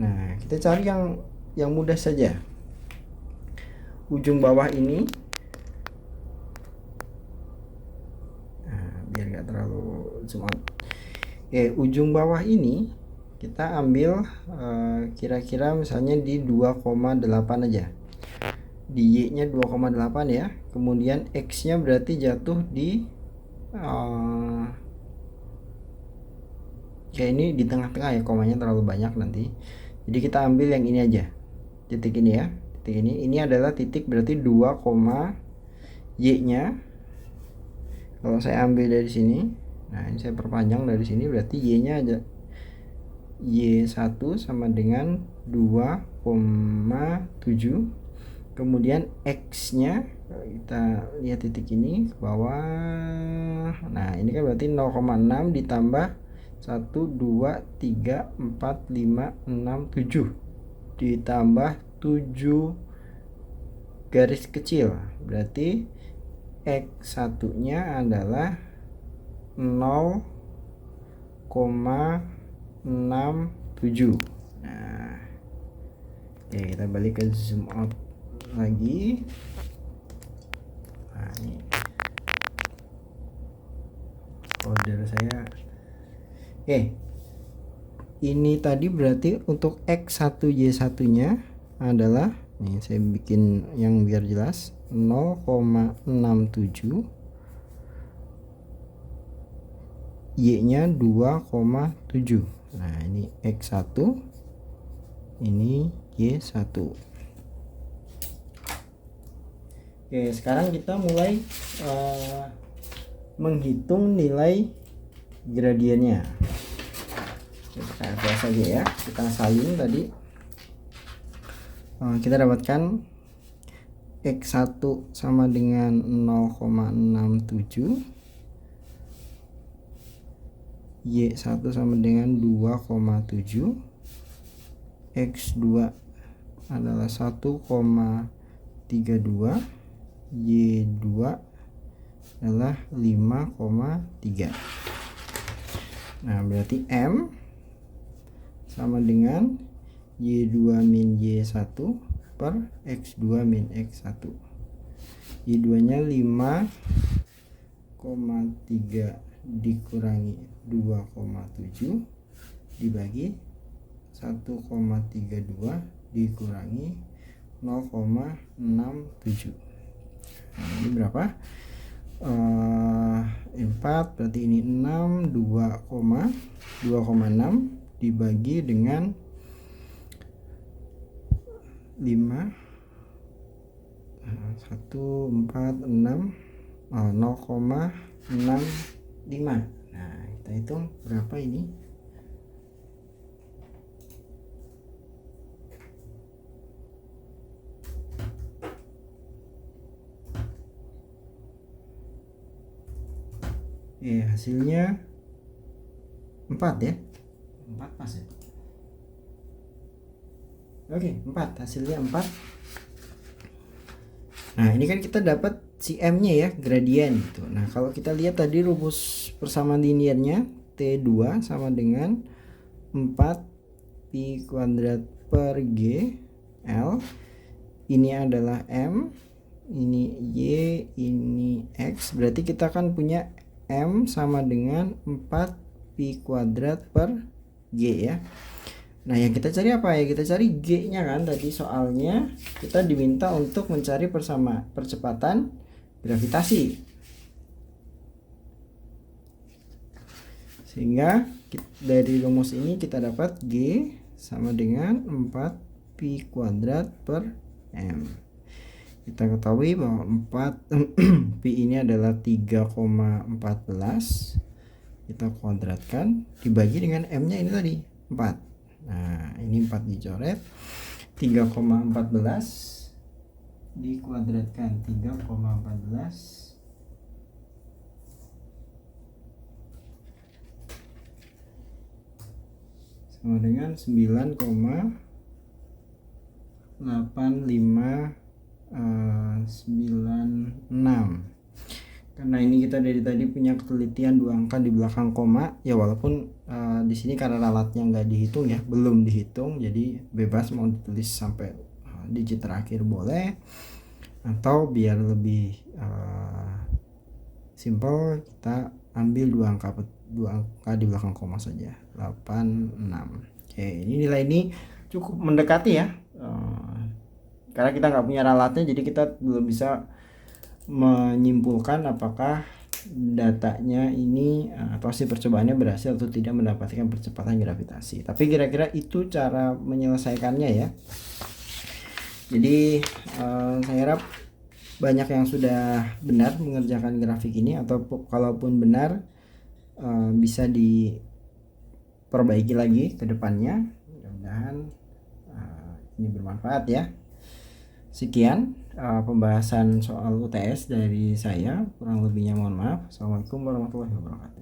Nah, kita cari yang mudah saja. Ujung bawah ini, nah, biar nggak terlalu zoom out. Ujung bawah ini kita ambil kira-kira misalnya di 2,8 aja. Di Y nya 2,8 ya. Kemudian X nya berarti jatuh di ini di tengah-tengah ya, komanya terlalu banyak nanti. Jadi kita ambil yang ini aja, titik ini ya. Titik ini adalah titik berarti 2, Y nya kalau saya ambil dari sini, nah ini saya perpanjang dari sini, berarti Y nya aja Y1 sama dengan 2,7. kemudian X nya kita lihat titik ini ke bawah. Nah, ini kan berarti 0,6 ditambah 1, 2, 3, 4, 5, 6, 7 ditambah 7 garis kecil, berarti X1 nya adalah 0,67. Nah, Oke, kita balik ke zoom out lagi. Nah, ini folder saya. Oke, ini tadi berarti untuk X1Y1 nya adalah, nih saya bikin yang biar jelas, 0,67, Y nya 2,7. Nah ini X1, ini Y1. Oke, sekarang kita mulai menghitung nilai gradiennya. Kita biasa aja ya, kita salin tadi. Kita dapatkan X1 sama dengan 0,67, Y1 sama dengan 2,7, X2 adalah 1,32, Y2 adalah 5,3. Nah berarti M sama dengan Y2 min Y1 per X2 min X1. Y2 nya 5,3 dikurangi 2,7 dibagi 1,32 dikurangi 0,67. Nah, ini berapa? 4, berarti ini 6, 2,6 dibagi dengan 5, 1, 4, 6, 0,65. Nah kita hitung berapa ini. Hasilnya 4 ya, 4 pas ya. Oke, 4, hasilnya 4. Nah ini kan kita dapat si M nya ya, gradien gitu. Nah kalau kita lihat tadi rumus persamaan linearnya, T2 sama dengan 4 pi kuadrat per G L. Ini adalah M, ini Y, ini X. Berarti kita kan punya M sama dengan 4 pi kuadrat per G ya. Nah yang kita cari apa ya? Kita cari G nya kan, tadi soalnya kita diminta untuk mencari percepatan gravitasi. Sehingga dari rumus ini kita dapat G sama dengan 4 pi kuadrat per M. Kita ketahui bahwa 4 pi ini adalah 3,14. Kita kuadratkan dibagi dengan M nya ini tadi 4. Nah ini 4 dicoret, 3,14 dikuadratkan 3,14 sama dengan 9,8596. Karena ini kita dari tadi punya ketelitian 2 angka di belakang koma ya, walaupun di sini karena ralatnya nggak dihitung ya, belum dihitung, jadi bebas mau ditulis sampai digit terakhir boleh, atau biar lebih simple kita ambil 2 angka di belakang koma saja, 86. Oke, ini nilai ini cukup mendekati ya, karena kita nggak punya ralatnya, jadi kita belum bisa menyimpulkan apakah datanya ini atau si percobaannya berhasil atau tidak mendapatkan percepatan gravitasi. Tapi kira-kira itu cara menyelesaikannya ya. Jadi saya harap banyak yang sudah benar mengerjakan grafik ini, atau kalaupun benar bisa diperbaiki lagi ke depannya. Mudah-mudahan ini bermanfaat ya. Sekian pembahasan soal UTS dari saya, kurang lebihnya mohon maaf. Assalamualaikum warahmatullahi wabarakatuh.